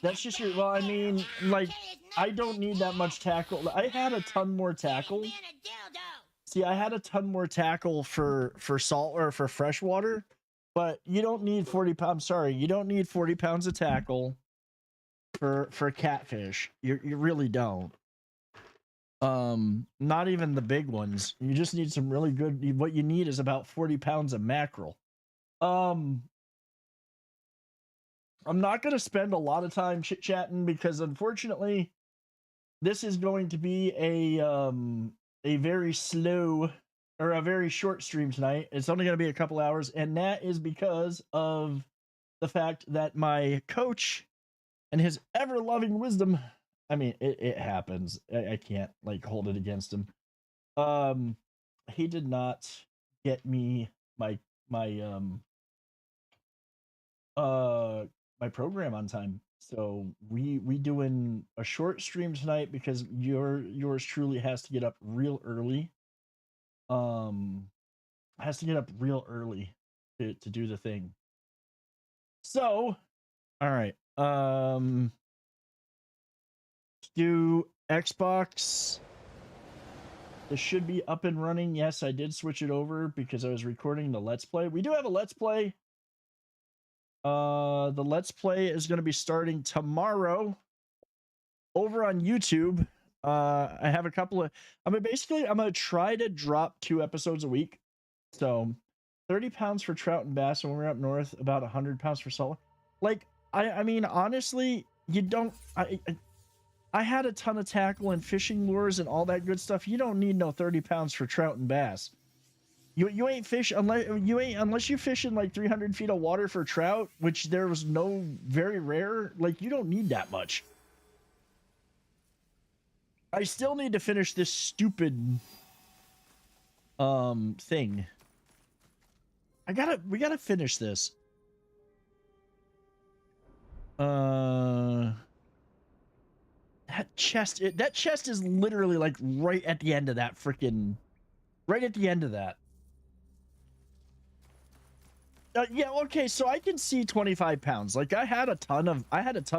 That's just your, well, I mean, like, I don't need that much tackle. I had a ton more tackle. See, I had a ton more tackle for salt or for freshwater, but you don't need 40 pounds. I'm sorry, you don't need 40 pounds of tackle for catfish. You really don't. Not even the big ones. You just need some really good. What you need is about 40 pounds of mackerel. I'm not gonna spend a lot of time chit chatting because unfortunately, this is going to be a very slow or a very short stream tonight. It's only going to be a couple hours, and that is because of the fact that my coach and his ever loving wisdom. I mean, it happens. I can't like hold it against him. He did not get me my my program on time. So we doing a short stream tonight because yours truly has to get up real early. Has to get up real early to do the thing. So, all right. Do Xbox. This should be up and running. Yes, I did switch it over because I was recording the Let's Play. We do have a Let's Play. The Let's Play is going to be starting tomorrow over on YouTube. I have a couple of, I'm going to try to drop 2 episodes a week. So 30 pounds for trout and bass when we're up north, about 100 pounds for salt. Like, I mean, honestly, you don't, I had a ton of tackle and fishing lures and all that good stuff. You don't need no 30 pounds for trout and bass. You ain't fish unless you fish in like 300 feet of water for trout, which there was no very rare. Like, you don't need that much. I still need to finish this stupid thing. We gotta finish this. That chest is literally like right at the end of that freaking, right at the end of that. Yeah, okay, so I can see 25 pounds. Like, I had a ton of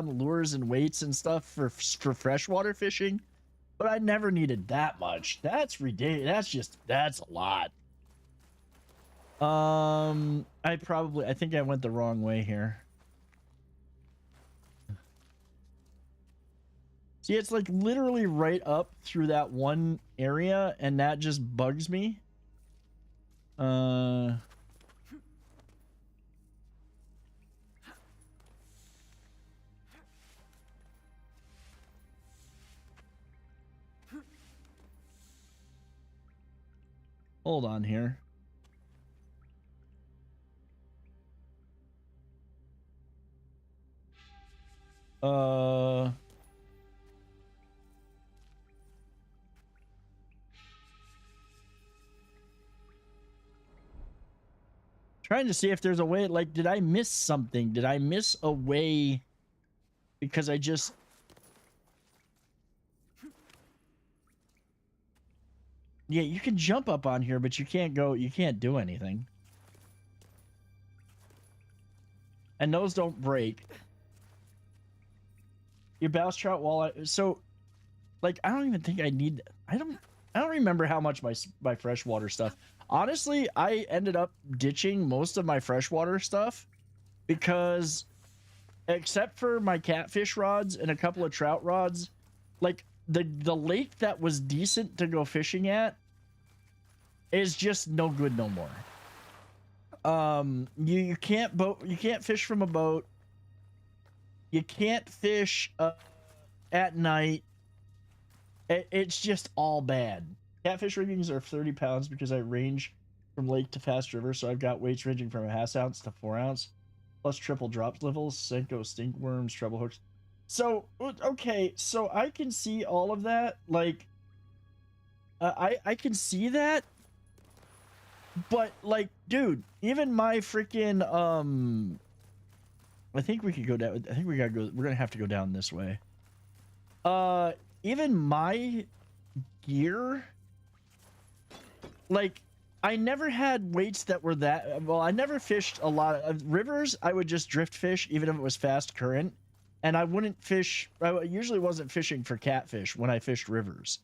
lures and weights and stuff for freshwater fishing, but I never needed that much. That's ridiculous. That's a lot. I think I went the wrong way here. See, it's like literally right up through that one area, and that just bugs me. Hold on here. Trying to see if there's a way, like, did I miss something? Did I miss a way? Because I just... Yeah, you can jump up on here, but you can't do anything. And those don't break. Your bass, trout, walleye. So, like, I don't even think I need... I don't remember how much my freshwater stuff... Honestly, I ended up ditching most of my freshwater stuff because, except for my catfish rods and a couple of trout rods, like, the lake that was decent to go fishing at is just no good no more. You can't fish from a boat. You can't fish at night. It's just all bad. Catfish riggings are 30 pounds because I range from lake to fast river, so I've got weights ranging from 1/2 ounce to 4 ounce, plus triple drop levels, Senko, stink worms, treble hooks. So, okay, so I can see all of that. Like, I can see that, but like, dude, even my freaking I think we could go down. I think we gotta go. We're gonna have to go down this way. Even my gear. Like, I never had weights that were that... Well, I never fished a lot of rivers. I would just drift fish, even if it was fast current. and I wouldn't fish. I usually wasn't fishing for catfish when I fished rivers.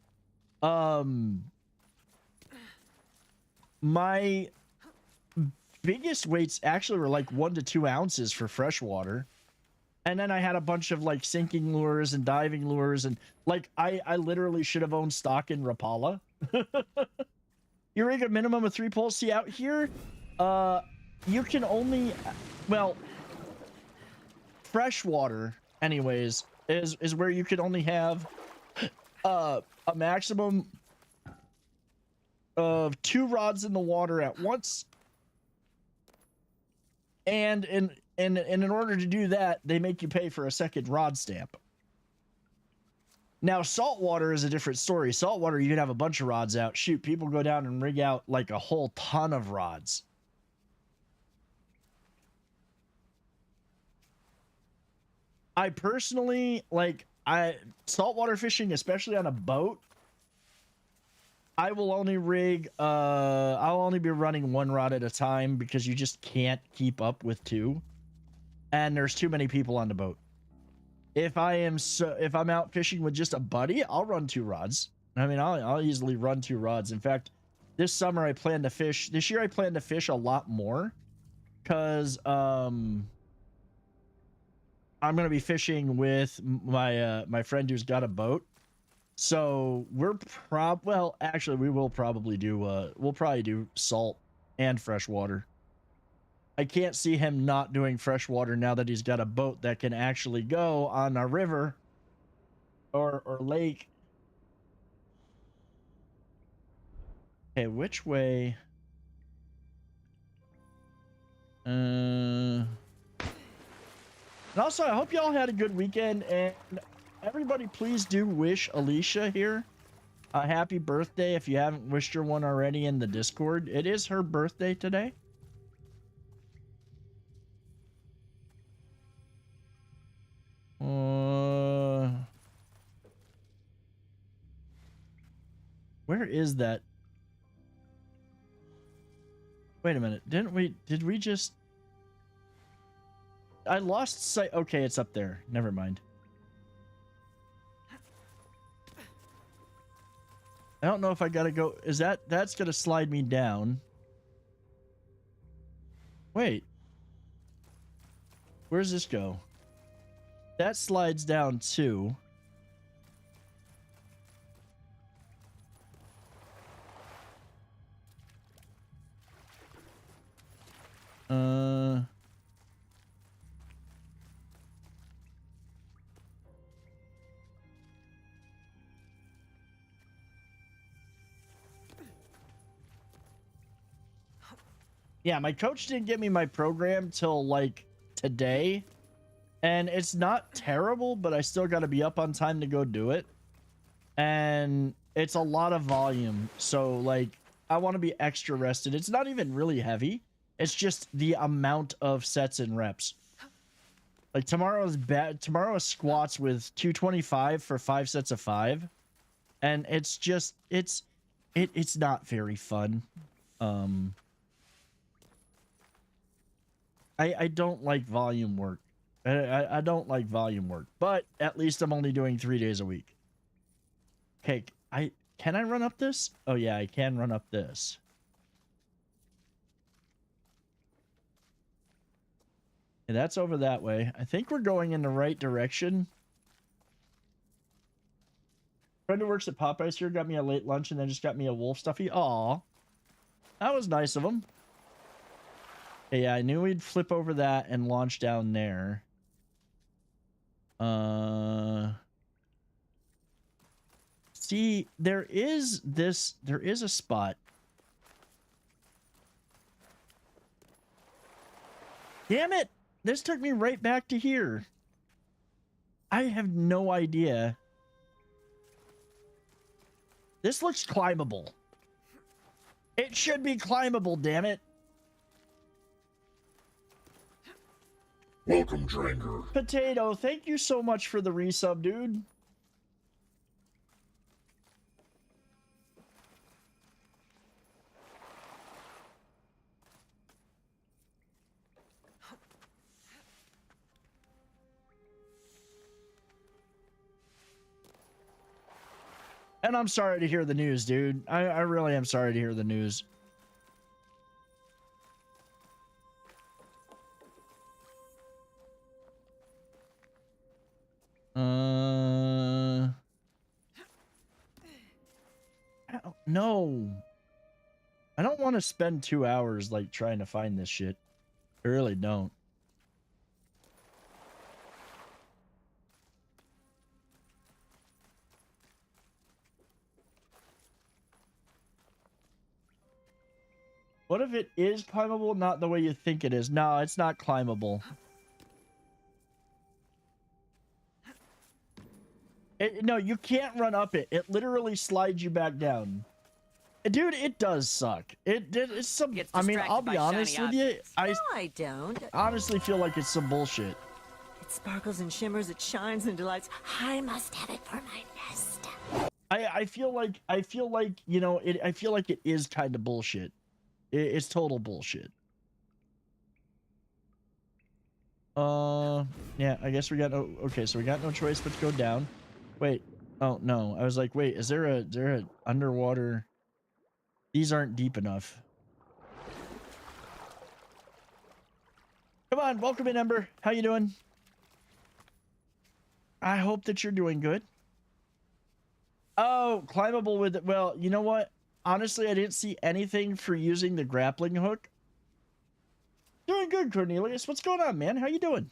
My biggest weights actually were like 1 to 2 ounces for freshwater. And then I had a bunch of like sinking lures and diving lures, and like I literally should have owned stock in Rapala. You rig a minimum of 3 poles. See, out here, you can only, well, freshwater anyways is where you can only have a maximum of 2 rods in the water at once. And in order to do that, they make you pay for a second rod stamp. Now, saltwater is a different story. Saltwater, you can have a bunch of rods out. Shoot, people go down and rig out like a whole ton of rods. I personally, like, saltwater fishing, especially on a boat, I will only rig, I'll only be running 1 rod at a time because you just can't keep up with 2. And there's too many people on the boat. If I'm out fishing with just a buddy, I'll run 2 rods. I mean, I'll easily run 2 rods. In fact, this summer I plan to fish. This year I plan to fish a lot more because I'm gonna be fishing with my friend who's got a boat. So well, actually, we will probably do we'll probably do salt and freshwater. I can't see him not doing freshwater now that he's got a boat that can actually go on a river or lake. Okay, which way? And also, I hope y'all had a good weekend, and everybody, please do wish Alicia here a happy birthday if you haven't wished her one already in the Discord. It is her birthday today. Where is that? Wait a minute. Did we just... I lost sight. Okay, it's up there. Never mind. I don't know if I gotta go. That's gonna slide me down. Wait. Where does this go? That slides down too. Yeah, my coach didn't get me my program till like today, and it's not terrible, but I still got to be up on time to go do it, and it's a lot of volume, so like I want to be extra rested. It's not even really heavy, it's just the amount of sets and reps. Like tomorrow's squats with 225 for 5 sets of 5, and it's just it's not very fun. I don't like volume work. I don't like volume work, but at least I'm only doing 3 days a week. Okay, can I run up this? Oh yeah, I can run up this. Okay, that's over that way. I think we're going in the right direction. Friend who works at Popeyes here got me a late lunch and then just got me a wolf stuffy. Aw, that was nice of him. Okay, yeah, I knew we'd flip over that and launch down there. See, there is a spot. Damn it! This took me right back to here. I have no idea. This looks climbable. It should be climbable, damn it. Welcome, Dranger. Potato, thank you so much for the resub, dude. And I'm sorry to hear the news, dude. I really am sorry to hear the news. No. I don't want to spend 2 hours like trying to find this shit. I really don't. What if it is climbable? Not the way you think it is. No, it's not climbable. No, you can't run up it. It literally slides you back down. Dude, it does suck. It's some. I mean, I'll be honest with you. I don't. Honestly feel like it's some bullshit. It sparkles and shimmers. It shines and delights. I must have it for my nest. I feel like you know it. I feel like it is kind of bullshit. It's total bullshit. Yeah. I guess we got no. Okay, so we got no choice but to go down. Wait. Oh no. I was like, wait. Is there a underwater? These aren't deep enough. Come on, welcome in, Ember. How you doing? I hope that you're doing good. Oh, climbable with it. Well, you know what? Honestly, I didn't see anything for using the grappling hook. Doing good, Cornelius. What's going on, man? How you doing?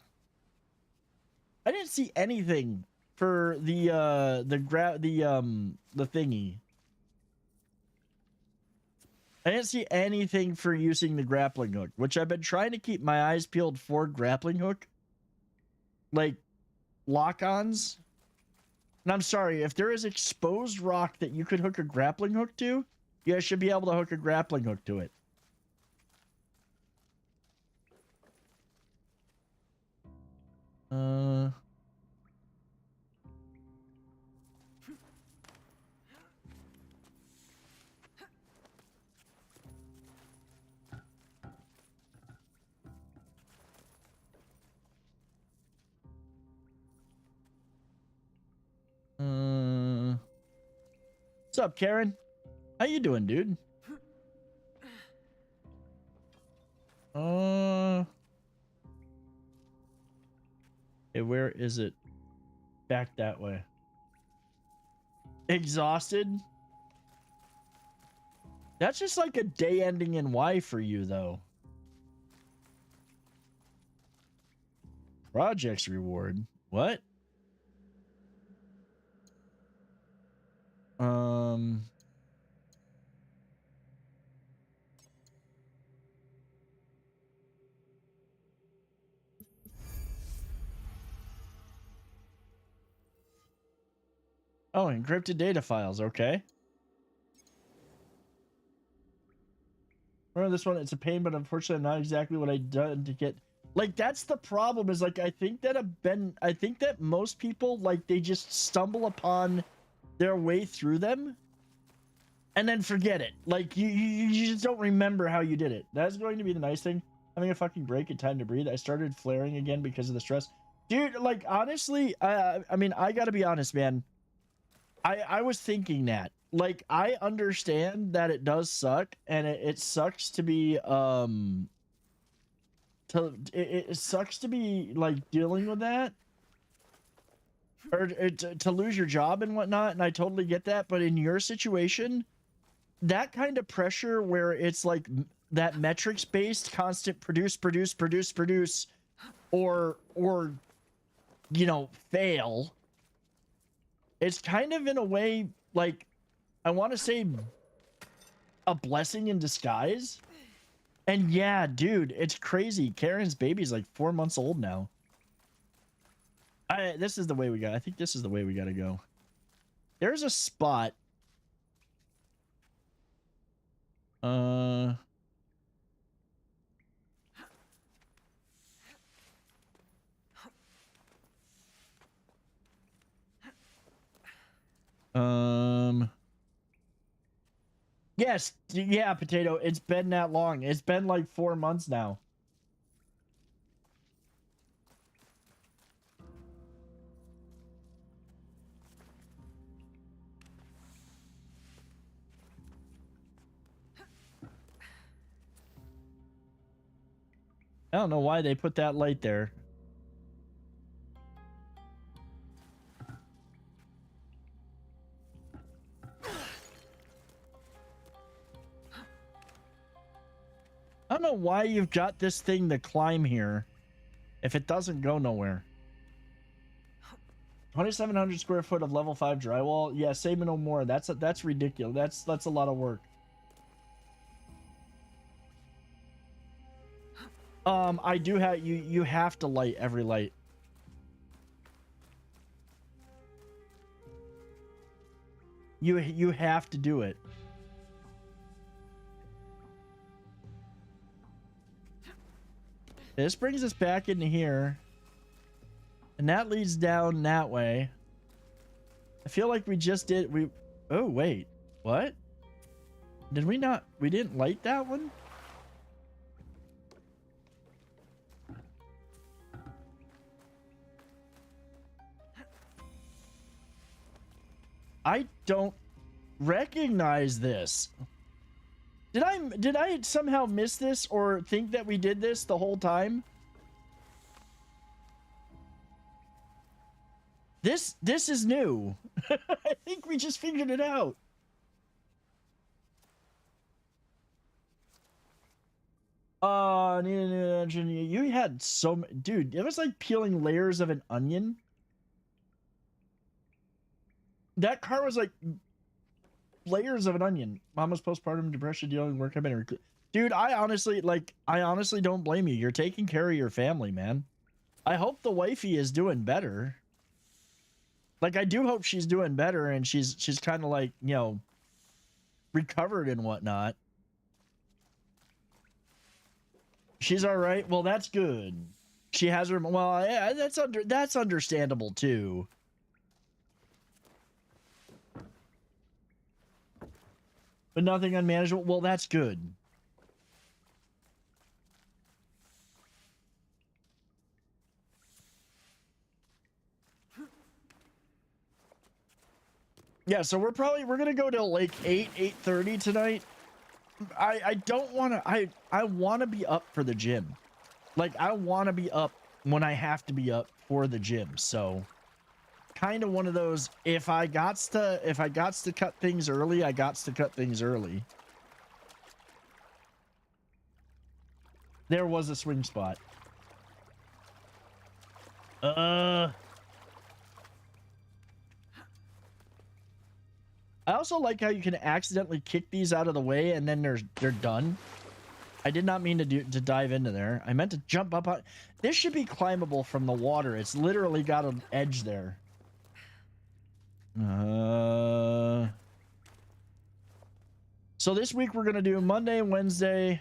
I didn't see anything for the thingy. I didn't see anything for using the grappling hook, which I've been trying to keep my eyes peeled for grappling hook. Like lock-ons. And I'm sorry, if there is exposed rock that you could hook a grappling hook to, you guys should be able to hook a grappling hook to it. What's up, Karen? How you doing, dude? Hey, where is it? Back that way. Exhausted? That's just like a day ending in Y for you, though. Projects reward? What? Oh, encrypted data files. Okay. Remember this one? It's a pain, but unfortunately, not exactly what I done to get. Like, that's the problem. Is like I think that most people like they just stumble upon their way through them, and then forget it. Like you just don't remember how you did it. That's going to be the nice thing. Having a fucking break and time to breathe. I started flaring again because of the stress, dude. Like honestly, I mean, I gotta be honest, man. I was thinking that. Like, I understand that it does suck, and it sucks to be it sucks to be like dealing with that, or to lose your job and whatnot. And I totally get that. But in your situation, that kind of pressure where it's like that metrics based, constant produce, or you know, fail. It's kind of in a way like, I want to say, a blessing in disguise. And yeah, dude, it's crazy. Karen's baby's like 4 months old now. This is the way we got. I think this is the way we got to go. There's a spot. Yes, yeah, Potato. It's been that long. It's been like 4 months now. I don't know why they put that light there. I don't know why you've got this thing to climb here if it doesn't go nowhere. 2,700 square foot of level 5 drywall. Yeah, say no more. That's ridiculous. That's a lot of work. I do have you have to light every light. You have to do it. This brings us back into here. And that leads down that way. I feel like we just did oh wait. What? Did we not we didn't light that one? I don't recognize this. Did I somehow miss this or think that we did this the whole time? This is new. I think we just figured it out. You had so dude, it was like peeling layers of an onion. That car was like layers of an onion. Mama's postpartum depression, dealing work. I've been dude, I honestly don't blame you. You're taking care of your family, man. I hope the wifey is doing better. Like, I do hope she's doing better and she's kind of like, you know, recovered and whatnot. She's all right. Well, that's good. She has her. Well, yeah, that's understandable too. But nothing unmanageable. Well, that's good. Yeah, so we're gonna go till like 8:30 tonight. I don't want to. I want to be up for the gym. Like, I want to be up when I have to be up for the gym. So, kind of one of those. If I gots to cut things early, I gots to cut things early. There was a swing spot. I also like how you can accidentally kick these out of the way and then they're done. I did not mean to dive into there. I meant to jump up on. This should be climbable from the water. It's literally got an edge there. So this week we're gonna do Monday, Wednesday,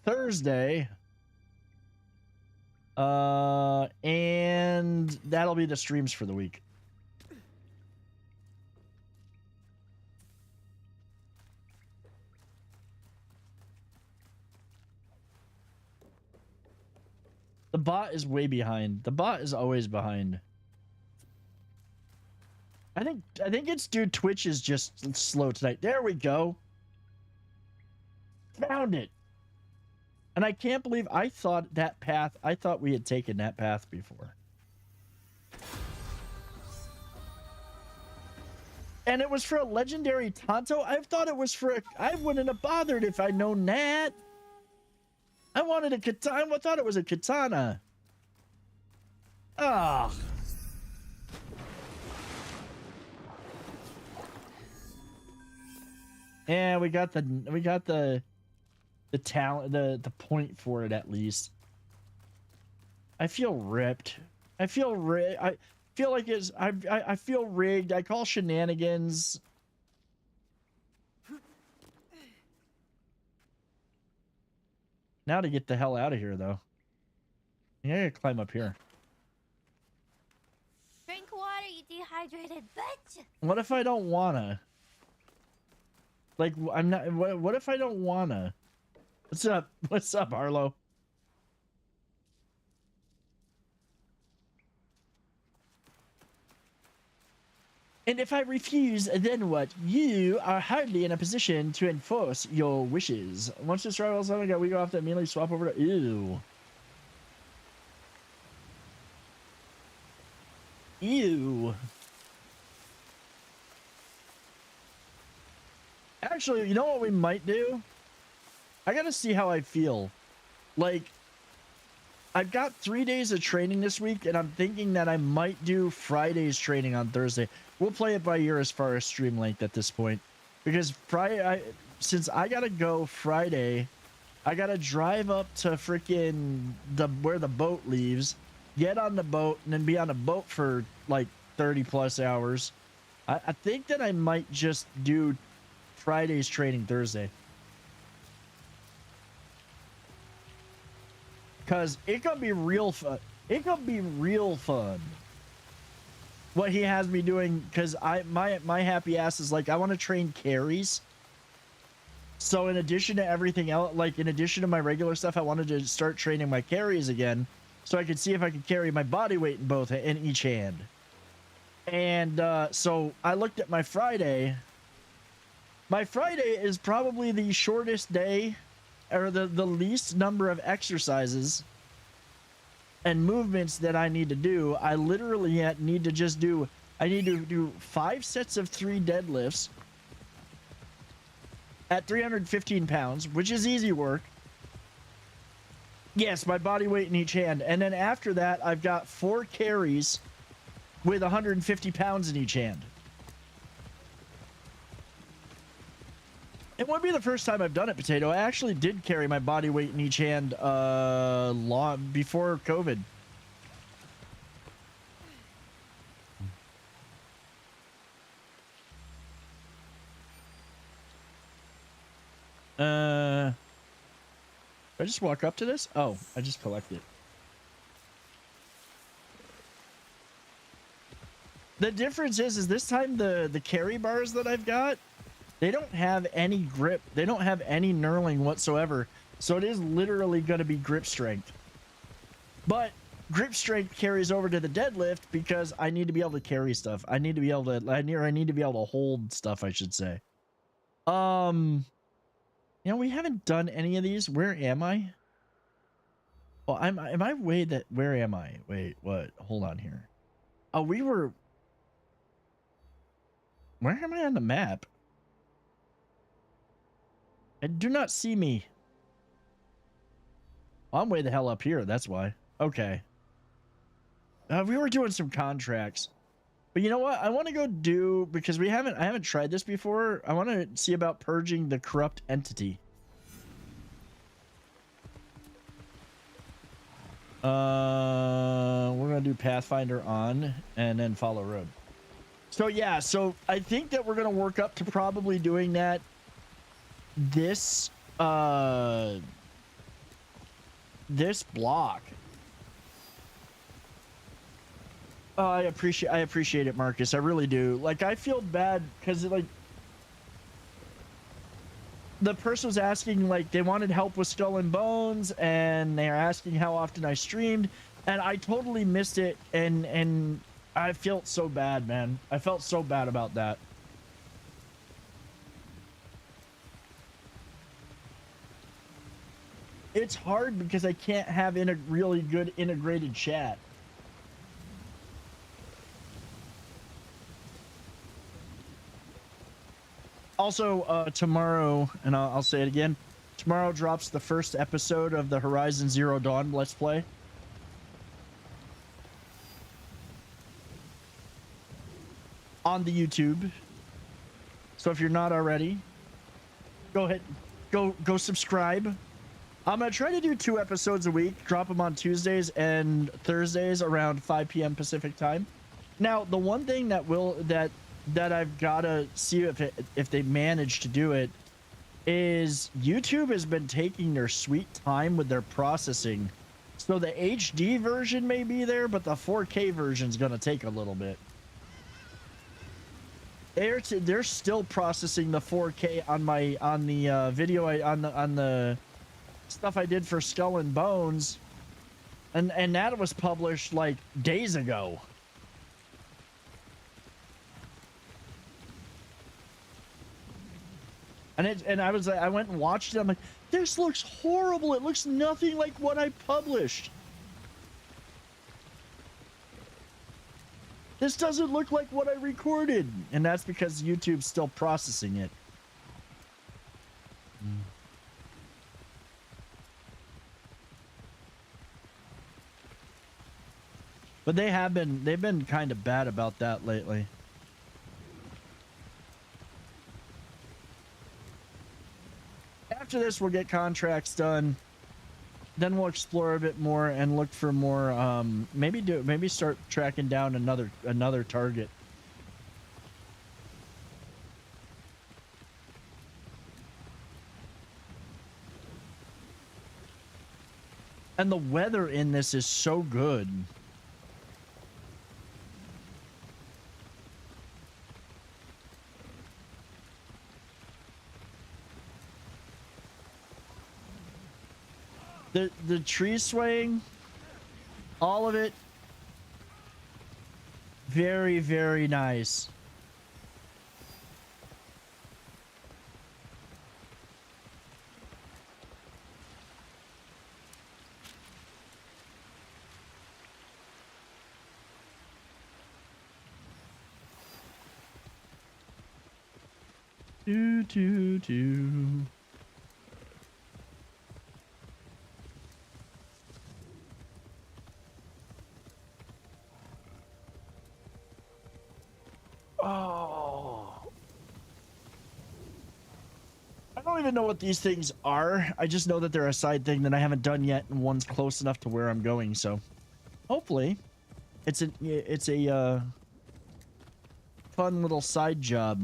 Thursday, and that'll be the streams for the week. The bot is way behind. The bot is always behind. I think it's dude, Twitch is just slow tonight. There we go. Found it. And I can't believe I thought we had taken that path before. And it was for a legendary Tonto? I thought it was for a... I wouldn't have bothered if I'd known that. I wanted a katana. I thought it was a katana. Ah. Yeah, we got the talent, the point for it at least. I feel ripped. I feel rigged. I feel like it's. I feel rigged. I call shenanigans. Now to get the hell out of here, though. I gotta climb up here. Drink water, you dehydrated bitch. What if I don't wanna? Like, I'm not. What if I don't wanna? What's up? What's up, Arlo? And if I refuse, then what? You are hardly in a position to enforce your wishes. Once this rival's on, we go off to immediately swap over to... Ew. Ew. Actually, you know what we might do? I gotta see how I feel. Like, I've got 3 days of training this week, and I'm thinking that I might do Friday's training on Thursday. We'll play it by ear as far as stream length at this point. Because Friday, since I gotta go Friday, I gotta drive up to freaking where the boat leaves, get on the boat, and then be on a boat for like 30 plus hours. I think that I might just do Friday's training Thursday. Cause it could be real fun. It could be real fun. What he has me doing, cause my happy ass is like, I want to train carries. So in addition to everything else, like in addition to my regular stuff, I wanted to start training my carries again, so I could see if I could carry my body weight in each hand. And so I looked at my Friday. My Friday is probably the shortest day, or the least number of exercises and movements that I need to do. I literally need to just do, I need to do 5 sets of 3 deadlifts at 315 pounds, which is easy work. Yes, my body weight in each hand. And then after that, I've got 4 carries with 150 pounds in each hand. It wouldn't be the first time I've done it, Potato. I actually did carry my body weight in each hand long before COVID. Did I just walk up to this? Oh, I just collected it. The difference is this time the carry bars that I've got, they don't have any grip. They don't have any knurling whatsoever. So it is literally going to be grip strength. But grip strength carries over to the deadlift because I need to be able to carry stuff. I need to be able to, I need to be able to hold stuff, I should say. You know, we haven't done any of these. Where am I? Well, am I way that, where am I? Wait, what? Hold on here. Oh, we were, where am I on the map? I do not see me. Well, I'm way the hell up here. That's why. Okay. We were doing some contracts, but you know what? I want to go do, because I haven't tried this before. I want to see about purging the corrupt entity. We're going to do Pathfinder on and then follow road. So yeah, so I think that we're going to work up to probably doing that this block. Oh, I appreciate it, Marcus. I really do. Like, I feel bad because like the person was asking, like, they wanted help with Skull and Bones, and they're asking how often I streamed, and I totally missed it, and I felt so bad, man. I felt so bad about that. It's hard because I can't have in a really good integrated chat. Also, tomorrow, and I'll say it again, tomorrow drops the first episode of the Horizon Zero Dawn Let's Play. On the YouTube. So if you're not already, go ahead, go subscribe. I'm gonna try to do 2 episodes a week, drop them on Tuesdays and Thursdays around 5 p.m. Pacific time. Now, the one thing that I've gotta see if they manage to do it is YouTube has been taking their sweet time with their processing. So the HD version may be there, but the 4K version is gonna take a little bit. They're still processing the 4K on the video on the stuff I did for Skull and Bones, and that was published like days ago. And I went and watched it. I'm like, this looks horrible. It looks nothing like what I published. This doesn't look like what I recorded. And that's because YouTube's still processing it. But they've been kind of bad about that lately. After this, we'll get contracts done. Then we'll explore a bit more and look for more. Maybe start tracking down another target. And the weather in this is so good. The tree swaying, all of it, very, very nice. Do. Oh. I don't even know what these things are. I just know that they're a side thing that I haven't done yet, and one's close enough to where I'm going, so hopefully it's a fun little side job.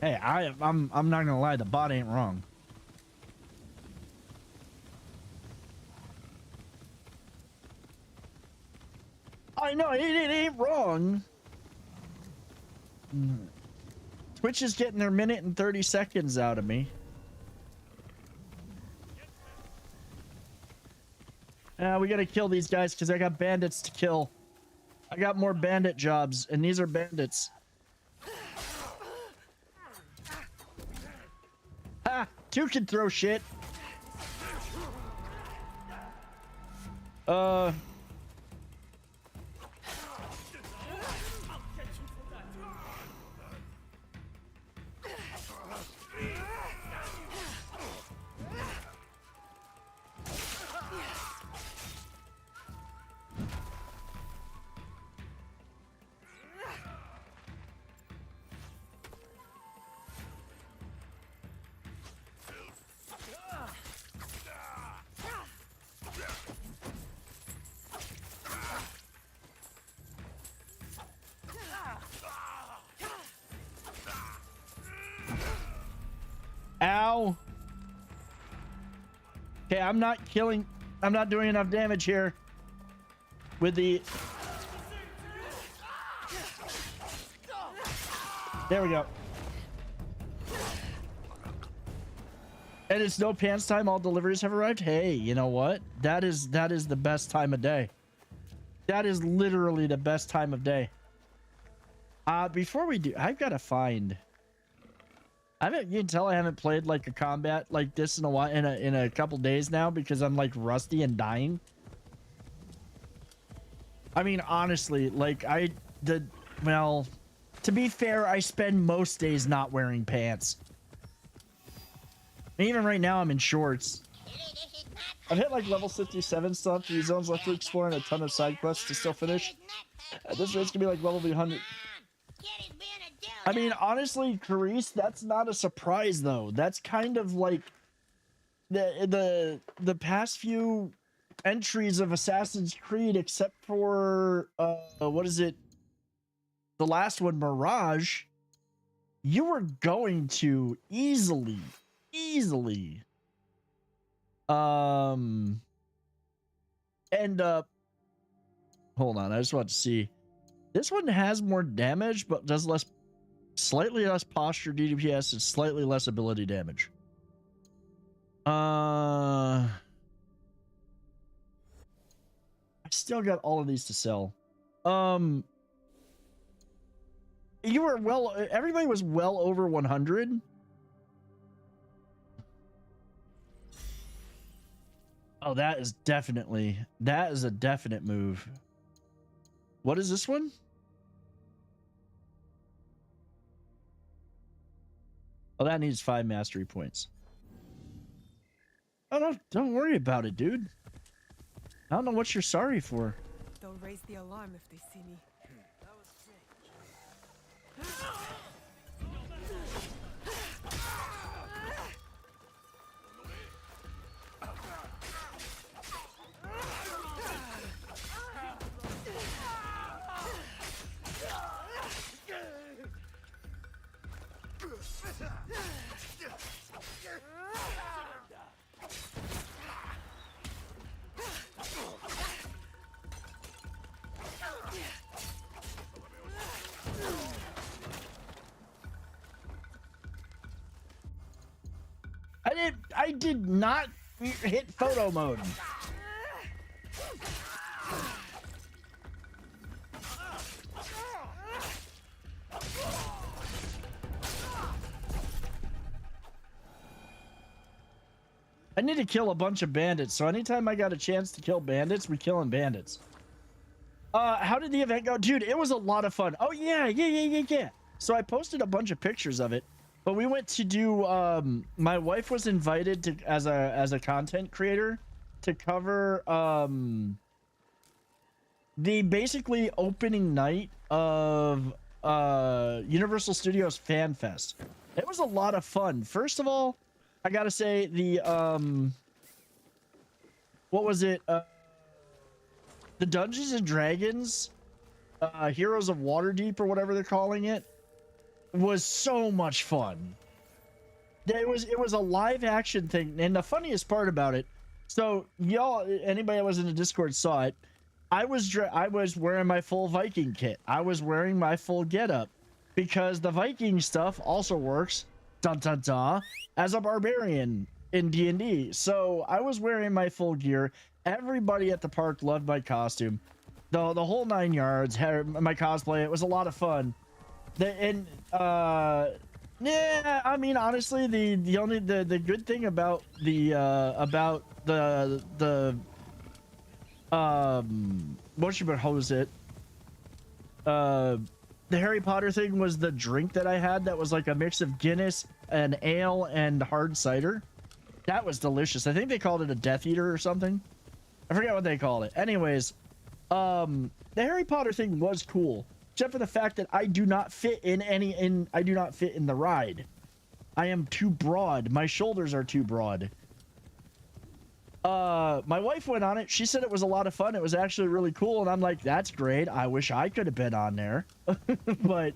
Hey, I'm not gonna lie, the bot ain't wrong. I know it ain't wrong. Twitch is getting their minute and 30 seconds out of me. We gotta kill these guys because I got bandits to kill. I got more bandit jobs, and these are bandits. Ha! Two can throw shit. Ow. Okay, I'm not doing enough damage here with the... There we go. And it's no pants time, all deliveries have arrived. Hey, you know what? That is the best time of day. That is literally the best time of day. Before we do, I've got to find... you can tell I haven't played like a combat like this in a while, in a couple days now, because I'm like rusty and dying. I mean, honestly, like well, to be fair, I spend most days not wearing pants. And even right now, I'm in shorts. I've hit like level 57 stuff, 3 zones left to explore, and a ton of side quests to still finish. At this rate's gonna be like level 100. I mean, honestly, Carice, that's not a surprise though. That's kind of like the past few entries of Assassin's Creed, except for what is it? The last one, Mirage. You were going to easily end up. Hold on, I just want to see. This one has more damage, but does slightly less posture DPS and slightly less ability damage. I still got all of these to sell. You were well, everybody was well over 100. Oh, that is a definite move. What is this one? Oh, that needs 5 mastery points. Oh, don't worry about it, dude. I don't know what you're sorry for. They'll raise the alarm if they see me. I did not hit photo mode. I need to kill a bunch of bandits, so anytime I got a chance to kill bandits, we killing bandits. How did the event go? Dude, it was a lot of fun. Oh, yeah. So I posted a bunch of pictures of it, but we went to do, my wife was invited to, as a content creator, to cover, the basically opening night of, Universal Studios Fan Fest. It was a lot of fun. First of all, I gotta say the what was it? The Dungeons and Dragons, Heroes of Waterdeep or whatever they're calling it, was so much fun. It was a live action thing, and the funniest part about it. So y'all, anybody that was in the Discord saw it. I was wearing my full Viking kit. I was wearing my full getup because the Viking stuff also works. Dun dun dun. As a barbarian in D&D. So I was wearing my full gear. Everybody at the park loved my costume. The whole 9 yards, had my cosplay. It was a lot of fun. Yeah, I mean, honestly, the only good thing about the the Harry Potter thing was the drink that I had that was like a mix of Guinness, an ale, and hard cider. That was delicious. I think they called it a Death Eater or something. I forget what they called it. Anyways, the Harry Potter thing was cool, except for the fact that I do not fit in I do not fit in the ride. I am too broad. My shoulders are too broad. My wife went on it. She said it was a lot of fun. It was actually really cool, and I'm like, that's great. I wish I could have been on there. But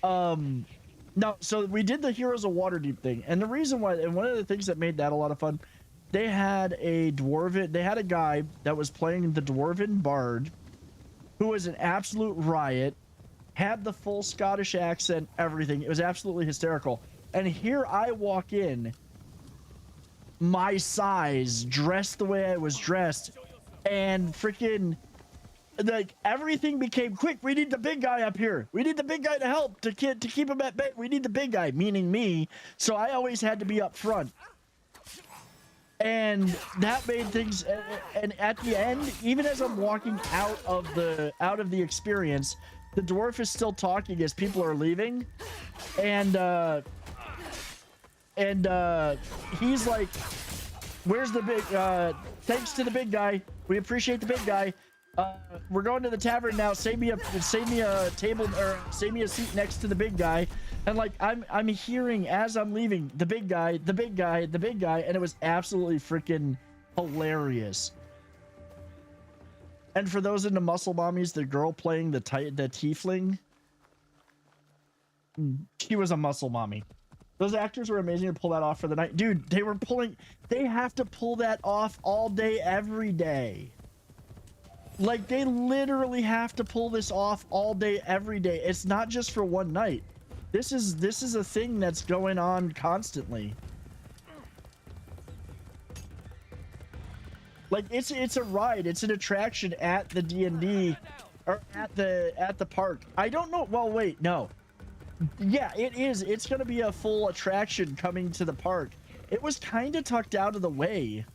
no, so we did the Heroes of Waterdeep thing, and the reason why, and one of the things that made that a lot of fun, they had a guy that was playing the dwarven bard, who was an absolute riot, had the full Scottish accent, everything. It was absolutely hysterical. And here I walk in, my size, dressed the way I was dressed, and freaking, like, everything became quick. We need the big guy up here. We need the big guy to help, to keep him at bay. We need the big guy, meaning me. So I always had to be up front. And that made things, and at the end, even as I'm walking out of the experience, the dwarf is still talking as people are leaving, and he's like, where's the big, thanks to the big guy, we appreciate the big guy, we're going to the tavern now, save me a table, or save me a seat next to the big guy. And like, I'm hearing as I'm leaving, the big guy, and it was absolutely freaking hilarious. And for those into muscle mommies, the girl playing the tiefling, she was a muscle mommy. Those actors were amazing to pull that off for the night. Dude, they have to pull that off all day, every day. Like, they literally have to pull this off all day, every day. It's not just for one night. This is a thing that's going on constantly. Like it's a ride, it's an attraction at the D&D or at the park. I don't know. Well, wait, no. Yeah, it is. It's going to be a full attraction coming to the park. It was kind of tucked out of the way.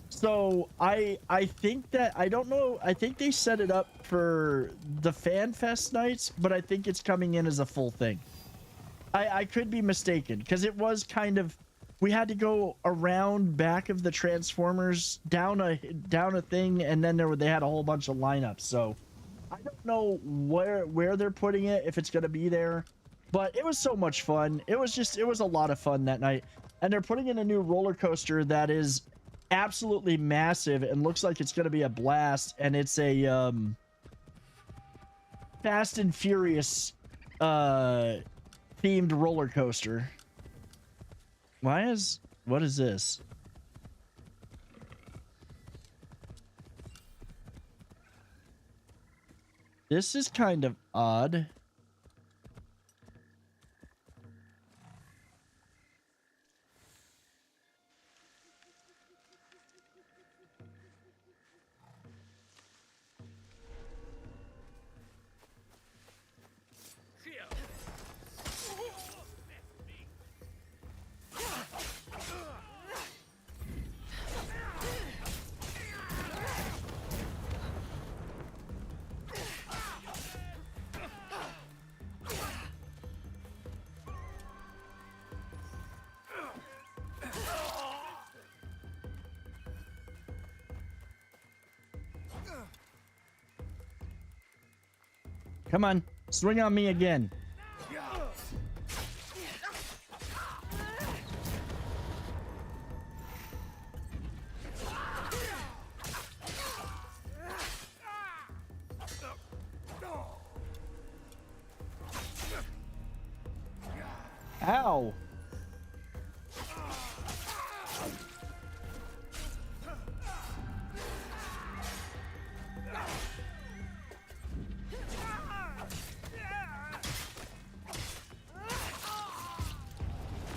So I think that, I don't know, I think they set it up for the Fan Fest nights, but I think it's coming in as a full thing. I could be mistaken, because it was kind of, we had to go around back of the Transformers down a thing, and then they had a whole bunch of lineups. So I don't know where they're putting it, if it's going to be there, but it was so much fun. It was a lot of fun that night. And they're putting in a new roller coaster that is absolutely massive and looks like it's going to be a blast. And it's a Fast and Furious themed roller coaster. What is this? This is kind of odd. Come on, swing on me again. Ow.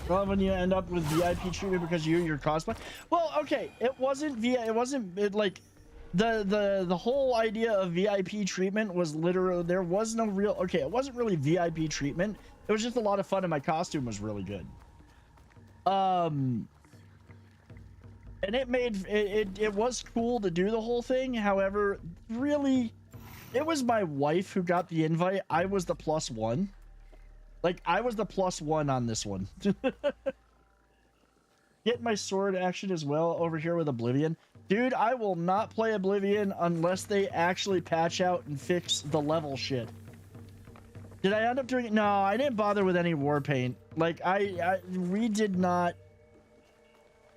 Well, when you end up with VIP treatment because your cosplay. Well, okay, it wasn't like the whole idea of VIP treatment was literally, there was no real, okay, it wasn't really VIP treatment. It was just a lot of fun and my costume was really good. And it was cool to do the whole thing. However, really, it was my wife who got the invite. I was the +1. Like, I was the +1 on this one. Get my sword action as well over here with Oblivion. Dude, I will not play Oblivion unless they actually patch out and fix the level shit. Did I end up doing it? No, I didn't bother with any war paint. Like, we did not.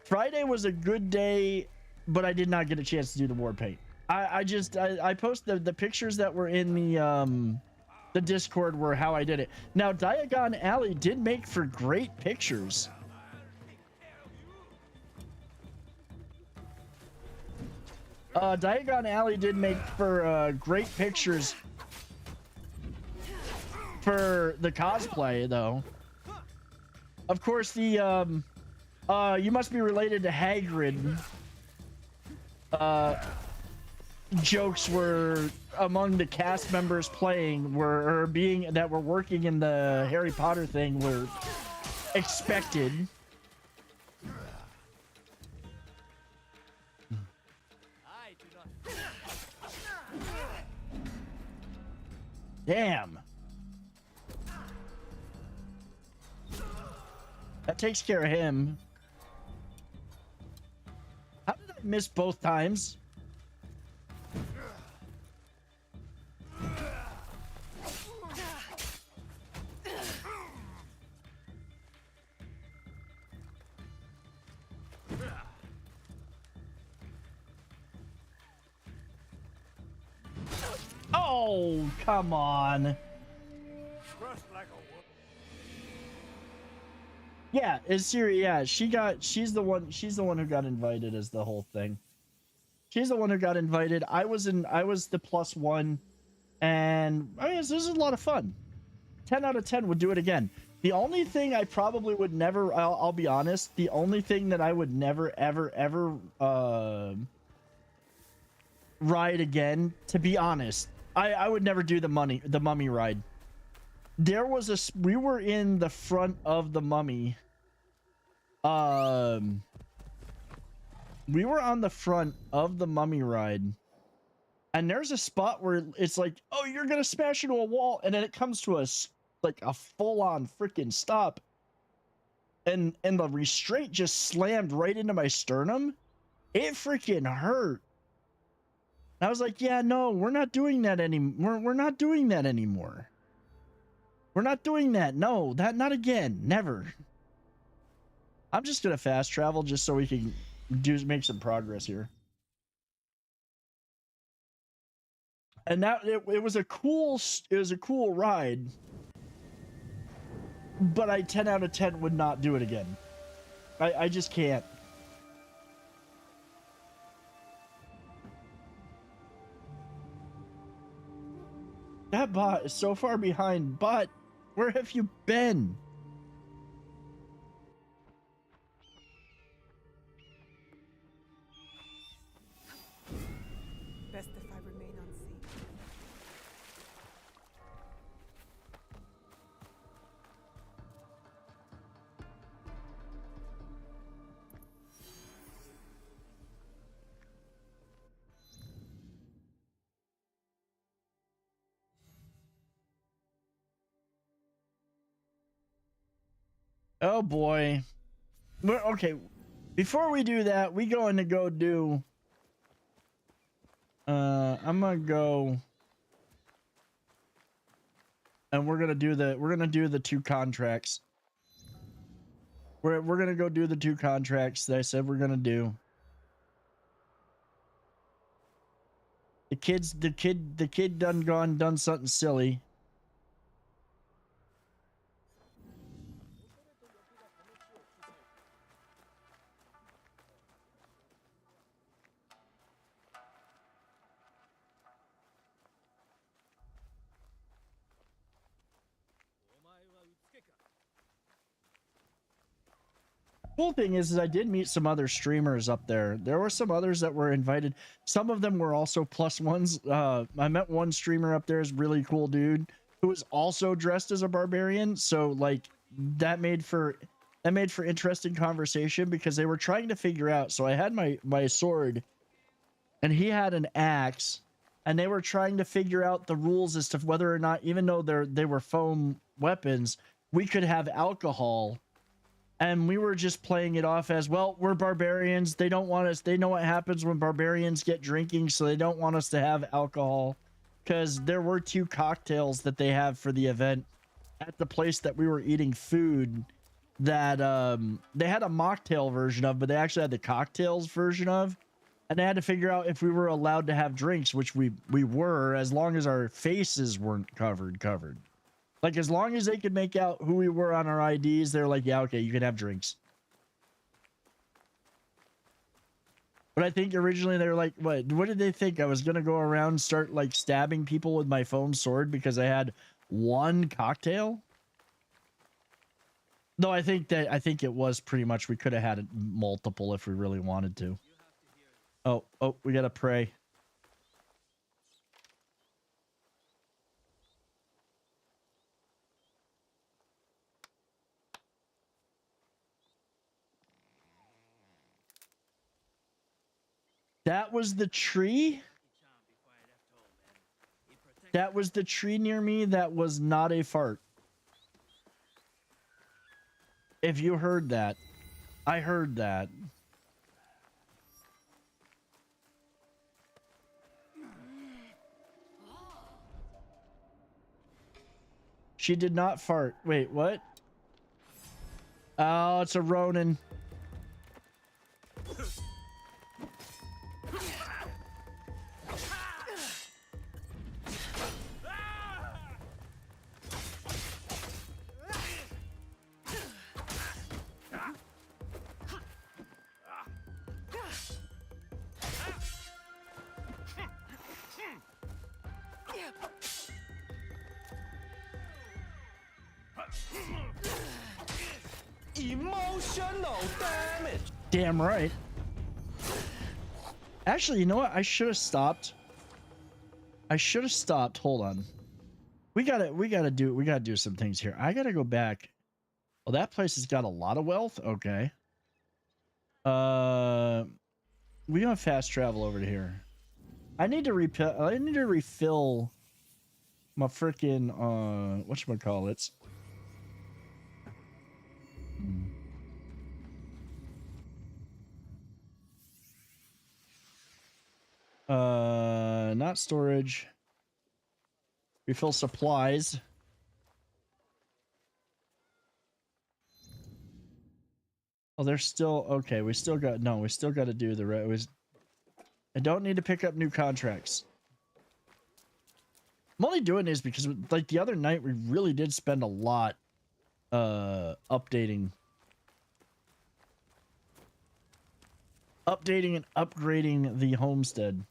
Friday was a good day, but I did not get a chance to do the war paint. I posted the pictures that were in the Discord were how I did it. Now, Diagon Alley did make for great pictures. Diagon Alley did make for great pictures for the cosplay, though. Of course, the you must be related to Hagrid. Jokes were among the cast members playing were working in the Harry Potter thing were expected. Damn. That takes care of him. How did I miss both times? Oh, come on. Yeah, it's serious. Yeah, she's the one who got invited as the whole thing. She's the one who got invited. I was the +1, and I mean, this is a lot of fun. 10 out of 10 would do it again. The only thing I probably would never, I'll be honest, the only thing that I would never, ever, ever ride again, to be honest. I would never do the mummy ride. There was we were in the front of the mummy. We were on the front of the mummy ride. And there's a spot where it's like, oh, you're gonna smash into a wall, and then it comes to us like a full-on freaking stop. And the restraint just slammed right into my sternum. It freaking hurt. I was like, yeah, no, we're not doing that anymore. We're not doing that anymore. We're not doing that. No, not again. Never. I'm just gonna fast travel just so we can make some progress here. And that it was a cool ride. But I 10 out of 10 would not do it again. I just can't. That bot is so far behind. Bot, where have you been? Best if I remain unseen. Oh boy. Okay. Before we do that, we going to go do. I'm gonna go. And we're gonna do the 2 contracts. We're gonna go do the 2 contracts that I said we're gonna do. The kid done something silly. Cool thing is I did meet some other streamers up there. There were some others that were invited. Some of them were also +1s. I met one streamer up there, is really cool dude, who was also dressed as a barbarian. So like that made for interesting conversation because they were trying to figure out. So I had my sword, and he had an axe, and they were trying to figure out the rules as to whether or not, even though they were foam weapons, we could have alcohol. And we were just playing it off as, well, we're barbarians. They don't want us. They know what happens when barbarians get drinking, so they don't want us to have alcohol. Because there were 2 cocktails that they have for the event at the place that we were eating food that they had a mocktail version of, but they actually had the cocktails version of. And they had to figure out if we were allowed to have drinks, which we were, as long as our faces weren't covered. Like, as long as they could make out who we were on our IDs, they're like, yeah, okay, you can have drinks. But I think originally they were like, what did they think? I was going to go around and start, like, stabbing people with my foam sword because I had 1 cocktail? No, I think it was pretty much, we could have had multiple if we really wanted to. Oh, we got to pray. That was the tree? That was the tree near me that was not a fart. If you heard that, I heard that. She did not fart. Wait, what? Oh, it's a Ronin. Emotional damage. Damn right. Actually, you know what? I should have stopped. I should have stopped. Hold on. We gotta do some things here. I gotta go back. Well, that place has got a lot of wealth. Okay. We gonna fast travel over to here. I need to refill my freaking whatchamacallits. Not storage. Refill supplies. Oh, they're still okay. We still got to do the rest. I don't need to pick up new contracts. I'm only doing this because like the other night we really did spend a lot updating and upgrading the homestead.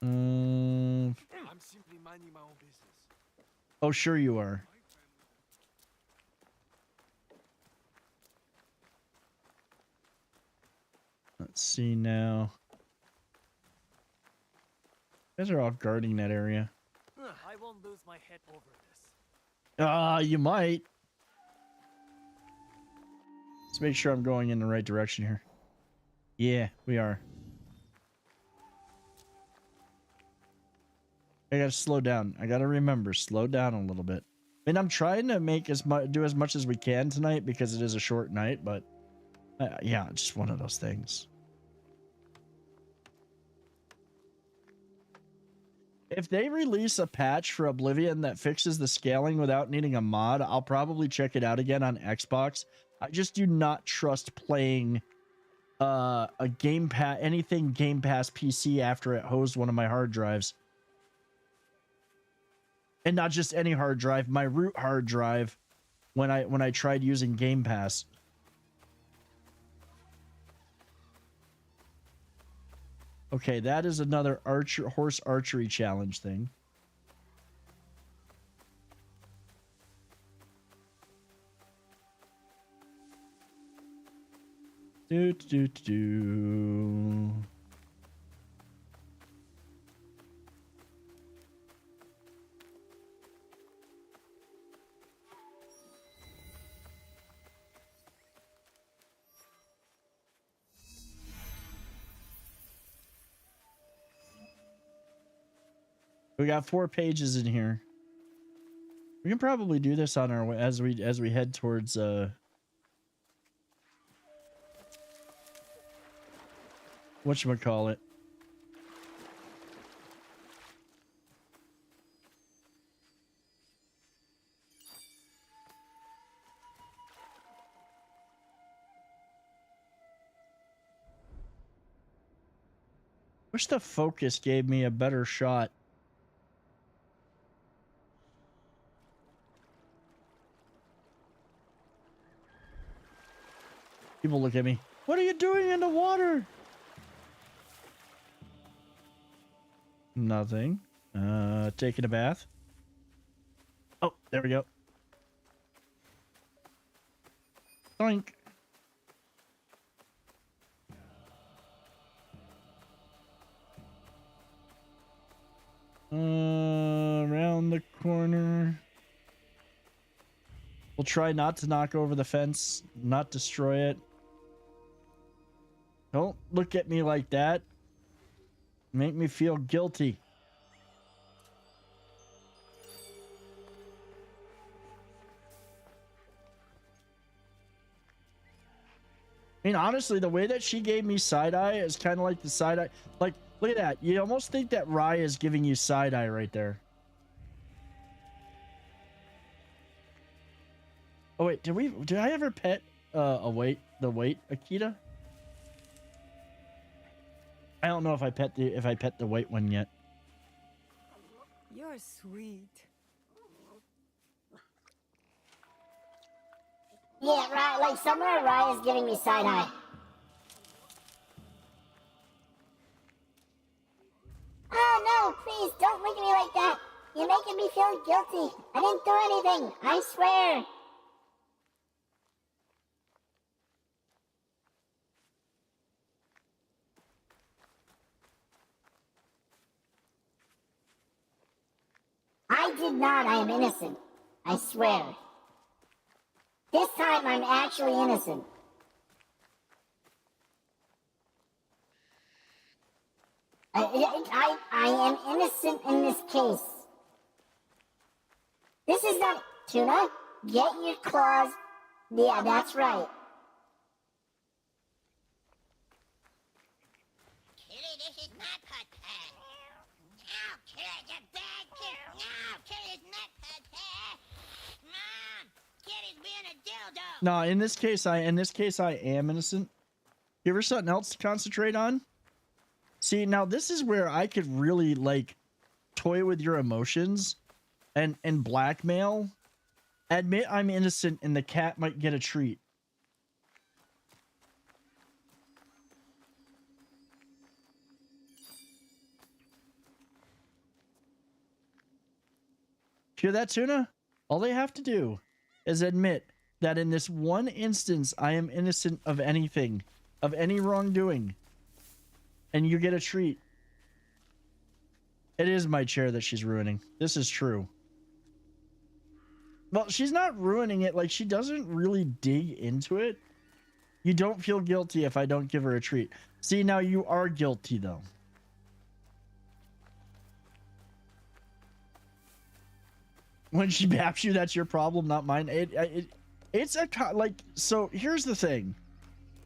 I'm simply minding my own business. Oh, sure you are. Let's see now. You guys are all guarding that area. I won't lose my head over this. You might. Let's make sure I'm going in the right direction here. Yeah, we are. I gotta slow down. I gotta remember, slow down a little bit. I mean, I'm trying to make do as much as we can tonight because it is a short night, but yeah, just one of those things. If they release a patch for Oblivion that fixes the scaling without needing a mod, I'll probably check it out again on Xbox. I just do not trust playing a anything Game Pass PC after it hosed one of my hard drives. And not just any hard drive, my root hard drive when I tried using Game Pass. Okay, that is another horse archery challenge thing. Do. We got 4 pages in here. We can probably do this on our way as we head towards whatchamacallit. Wish the focus gave me a better shot. People look at me. What are you doing in the water? Nothing. Taking a bath. Oh, there we go. Doink. Around the corner. We'll try not to knock over the fence, not destroy it. Don't look at me like that. Make me feel guilty. I mean, honestly, the way that she gave me side-eye is kind of like the side-eye. Like, look at that. You almost think that Rye is giving you side-eye right there. Oh, wait. Did I ever pet the weight Akita? I don't know if I pet the white one yet. You're sweet. Yeah, right, like somewhere Rye is giving me side-eye. Oh no, please don't look at me like that. You're making me feel guilty. I didn't do anything, I swear. I did not. I am innocent. I swear. This time I'm actually innocent. I am innocent in this case. This is not... Tuna, get your claws. Yeah, that's right. Kitty, this is not pet pet. No, Kitty's a bad kid. No, Kitty's not pet pet. Mom, Kitty's being a dildo. No, in this case I am innocent. Give her something else to concentrate on. See, now this is where I could really like toy with your emotions and blackmail. Admit I'm innocent and the cat might get a treat. Hear that, Tuna? All they have to do is admit that in this one instance I am innocent of anything, of any wrongdoing, and you get a treat. It is my chair that she's ruining. This is true. Well, she's not ruining it. Like, she doesn't really dig into it. You don't feel guilty if I don't give her a treat. See, now you are guilty, though. When she baps you, that's your problem, not mine. It's a like. So here's the thing.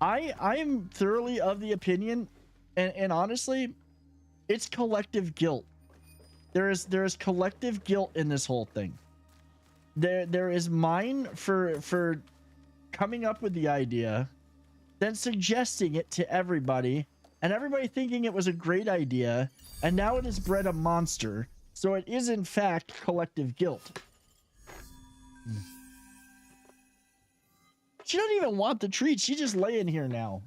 I am thoroughly of the opinion, and honestly, it's collective guilt. There is collective guilt in this whole thing. There is mine for coming up with the idea, then suggesting it to everybody, and everybody thinking it was a great idea, and now it has bred a monster. So it is in fact collective guilt. She doesn't even want the treat. She's just laying here now.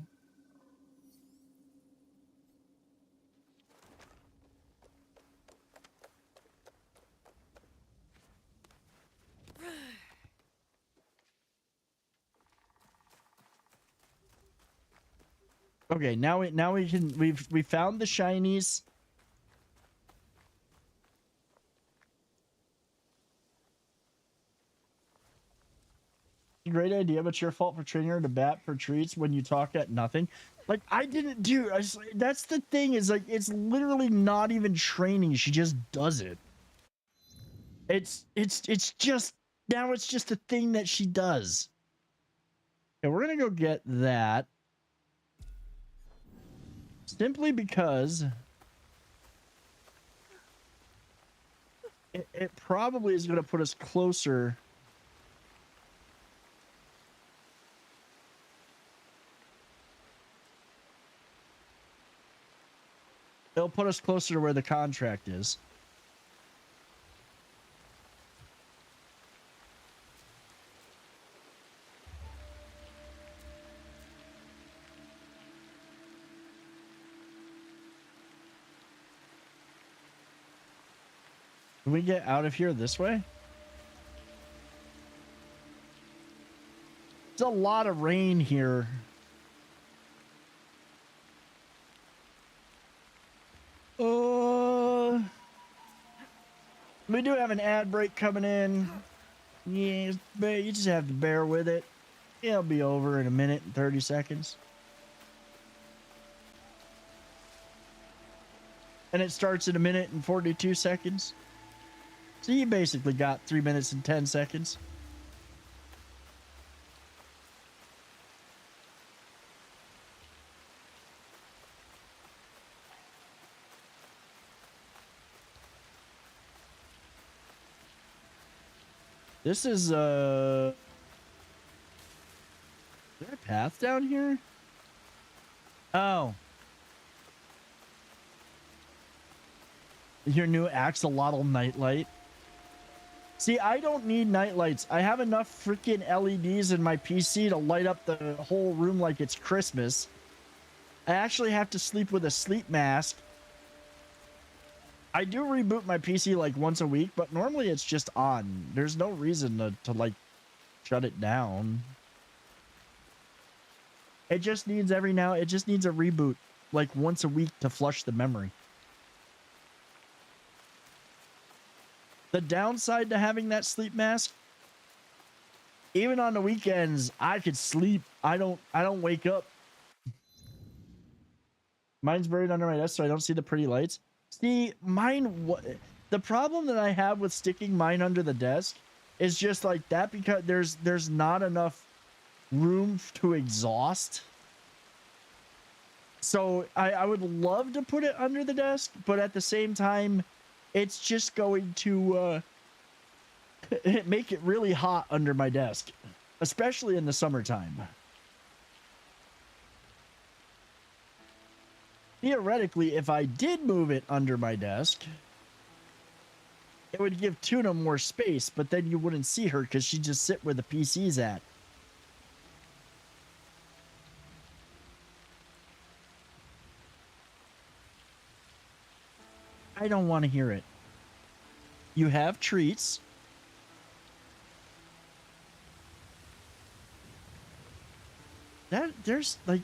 Okay, now we can we found the shinies. Great idea, but your fault for training her to bat for treats when you talk at nothing. Like, I didn't do. That's the thing, is like, it's literally not even training. She just does it. It's just, now it's just a thing that she does. Okay, we're gonna go get that. Simply because it probably is gonna put us closer. It'll put us closer to where the contract is. Can we get out of here this way? There's a lot of rain here. We do have an ad break coming in. Yeah, but you just have to bear with it. It'll be over in a minute and 30 seconds. And it starts in a minute and 42 seconds. So you basically got 3 minutes and 10 seconds. This is, is there a path down here? Oh. Your new axolotl nightlight. See, I don't need nightlights. I have enough freaking LEDs in my PC to light up the whole room like it's Christmas. I actually have to sleep with a sleep mask. I do reboot my PC like once a week, but normally it's just on. There's no reason to like shut it down. It just needs it just needs a reboot like once a week to flush the memory. The downside to having that sleep mask, even on the weekends, I could sleep. I don't wake up. Mine's buried under my desk, so I don't see the pretty lights. See, the problem that I have with sticking mine under the desk is just like that, because there's not enough room to exhaust. So I would love to put it under the desk, but at the same time, it's just going to make it really hot under my desk, especially in the summertime. Theoretically, if I did move it under my desk, it would give Tuna more space, but then you wouldn't see her because she'd just sit where the PC's at. I don't want to hear it. You have treats. There's like,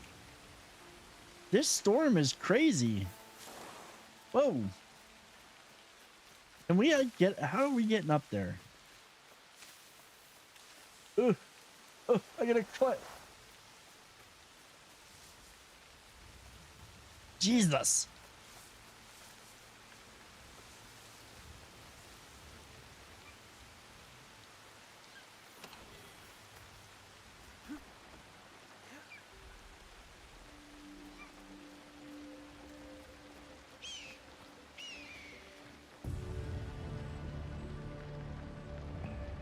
this storm is crazy. Whoa. Can we how are we getting up there? Ugh. Oh, I gotta cut. Jesus.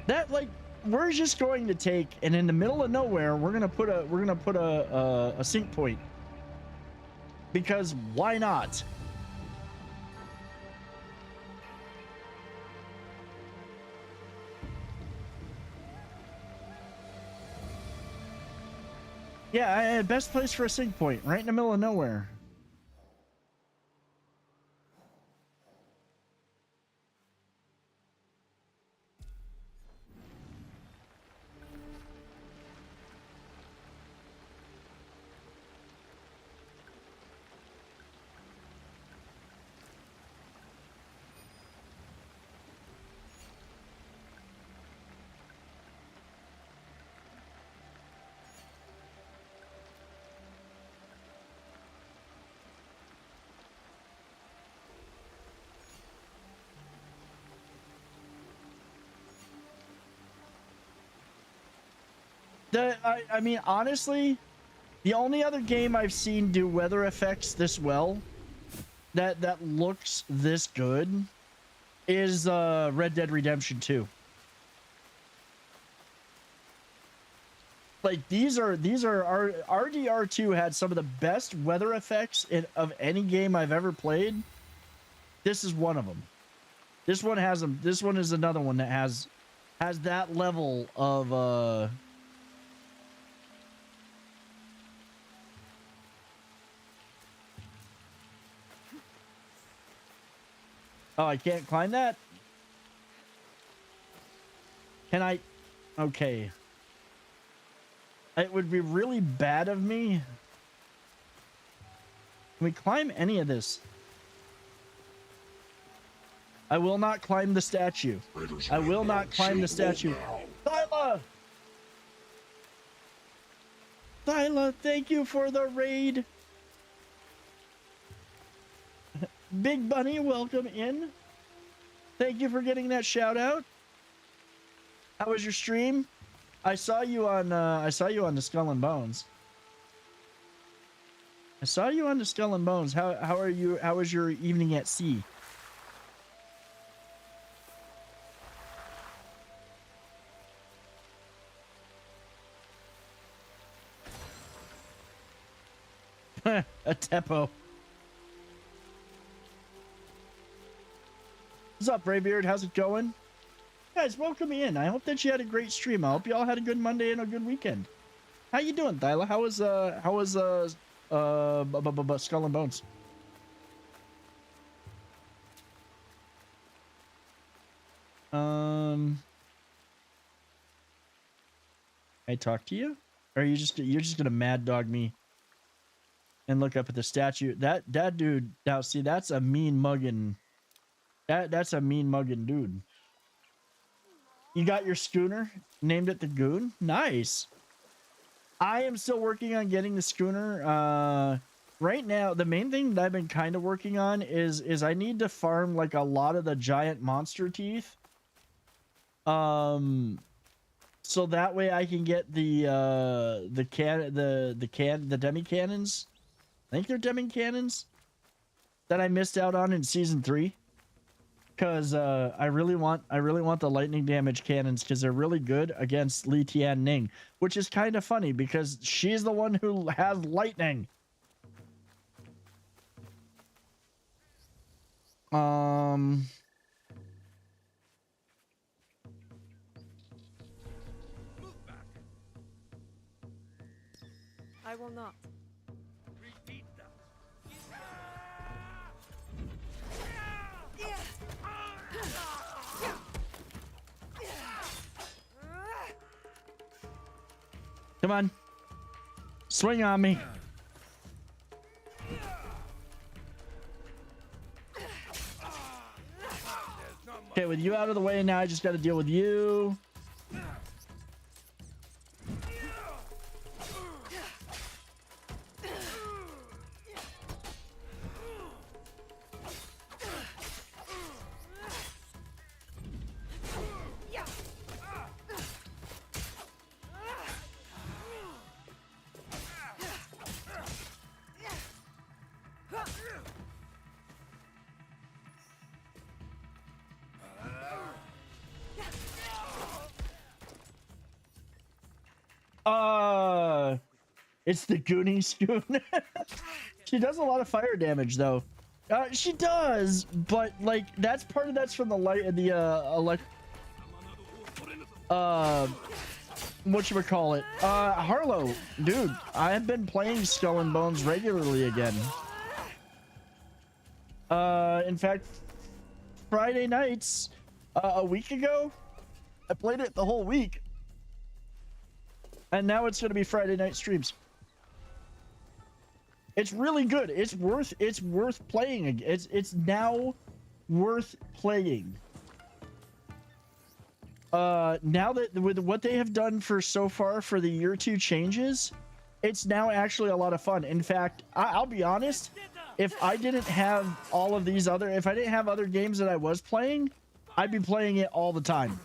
That, like, we're just going to take, and in the middle of nowhere, we're gonna put a sync point, because why not? Yeah, best place for a sync point, right in the middle of nowhere. I mean, honestly, the only other game I've seen do weather effects this well, that looks this good, is Red Dead Redemption 2. Like, these are RDR2 had some of the best weather effects of any game I've ever played. This is one of them. This one has them. This one is another one that has that level of Oh, I can't climb that? Can I? Okay. It would be really bad of me. Can we climb any of this? I will not climb the statue. I will not climb the statue. Thyla! Thyla, thank you for the raid. Big Bunny, welcome in. Thank you for getting that shout out. How was your stream? I saw you on the Skull and Bones. I saw you on the Skull and Bones. How are you? How was your evening at sea? A Teppo. What's up, Braybeard? How's it going? Guys, welcome in. I hope that you had a great stream. I hope you all had a good Monday and a good weekend. How you doing, Thyla? How was Skull and Bones? I talk to you? Or are you're just gonna mad dog me and look up at the statue? That dude, now see, that's a mean mugging. That's a mean mugging dude. You got your schooner, named it the Goon. Nice. I am still working on getting the schooner. Right now, the main thing that I've been kind of working on is I need to farm like a lot of the giant monster teeth. So that way I can get the demi cannons. I think they're demi cannons that I missed out on in season 3. Because I really want the lightning damage cannons because they're really good against Li Tian Ning, which is kind of funny because she's the one who has lightning. I will not. Come on. Swing on me. Okay, with you out of the way now, I just got to deal with you. It's the Goonie Scoon. She does a lot of fire damage though. She does, but like that's from the whatchamacallit? Harlow, dude, I've been playing Skull and Bones regularly again. In fact, Friday nights, a week ago, I played it the whole week. And now it's going to be Friday night streams. It's really good. It's worth playing. It's now worth playing. Now that with what they have done for so far for the year 2 changes, it's now actually a lot of fun. In fact, I'll be honest, if I didn't have all of these if I didn't have other games that I was playing, I'd be playing it all the time.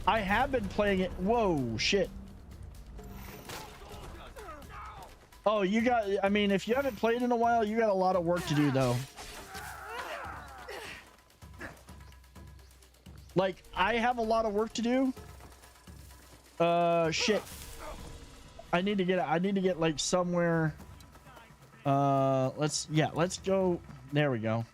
I have been playing it. Whoa, shit. Oh, I mean, if you haven't played in a while, you got a lot of work to do, though. Like, I have a lot of work to do. Shit. I need to get like somewhere. Let's go. There we go.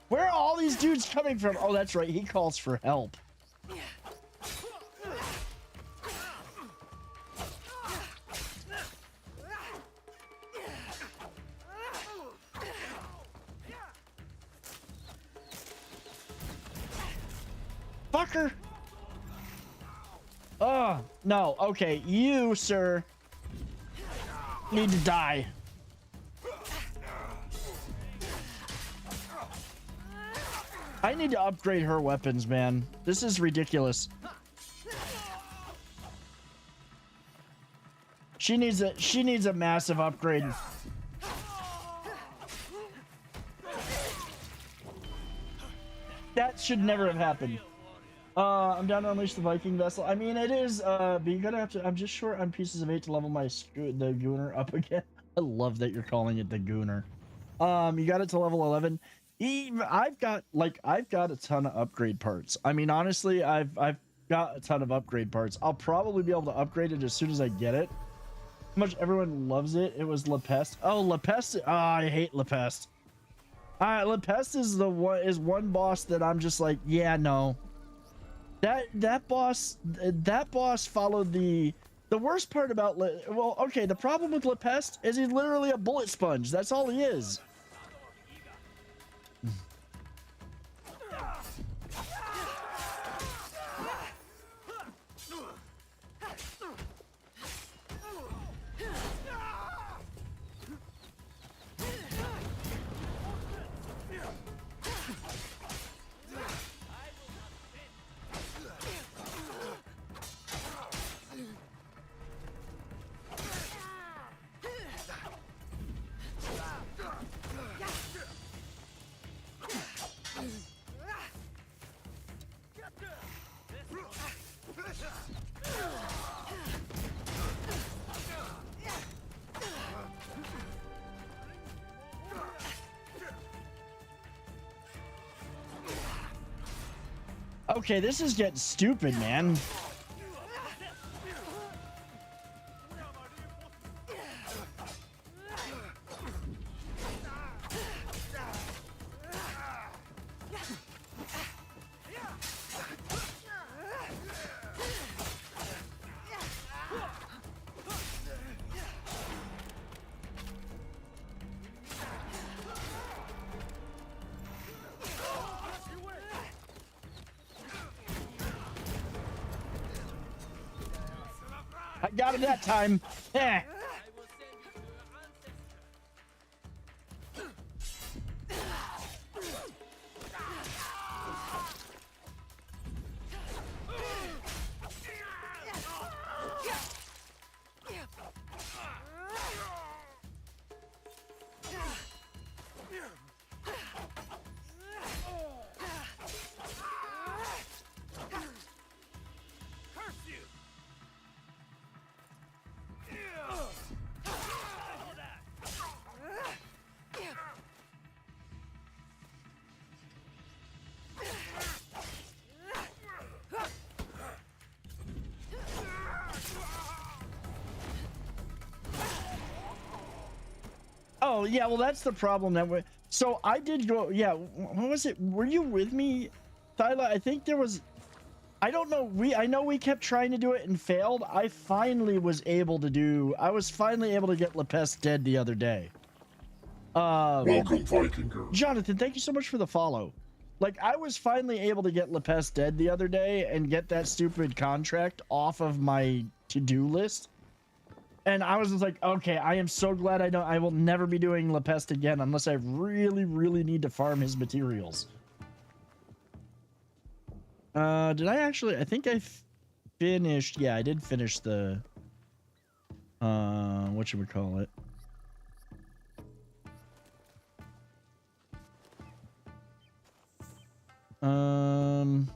Where are all these dudes coming from? Oh, that's right. He calls for help. Fucker. Oh, no. Okay. You, sir, need to die. I need to upgrade her weapons, man. This is ridiculous. She needs a massive upgrade. That should never have happened. I'm down to unleash the Viking vessel. I mean, it is, but you're gonna have to. I'm just short on pieces of 8 to level the Gooner up again. I love that you're calling it the Gooner. You got it to level 11. I've got a ton of upgrade parts. I mean, honestly, I've got a ton of upgrade parts. I'll probably be able to upgrade it as soon as I get it. How much everyone loves it. It was La Peste. Oh, La Peste. Oh, I hate La Peste. La Peste is one boss that I'm just like, yeah, no. That boss followed the worst part about the problem with La Peste is he's literally a bullet sponge. That's all he is. Okay, this is getting stupid, man. I got it that time. Eh. Oh yeah, well that's the problem that we. So I did go. Yeah, what was it? Were you with me, Thyla? I think there was. I don't know. I know we kept trying to do it and failed. I finally was able to do. I was finally able to get La Peste dead the other day. Welcome, Vikinger. Jonathan, thank you so much for the follow. Like I was finally able to get La Peste dead the other day and get that stupid contract off of my to-do list. And I was just like, okay, I am so glad I will never be doing La Peste again unless I really, really need to farm his materials. Did I actually? I think I finished. Yeah, I did finish the. What should we call it? You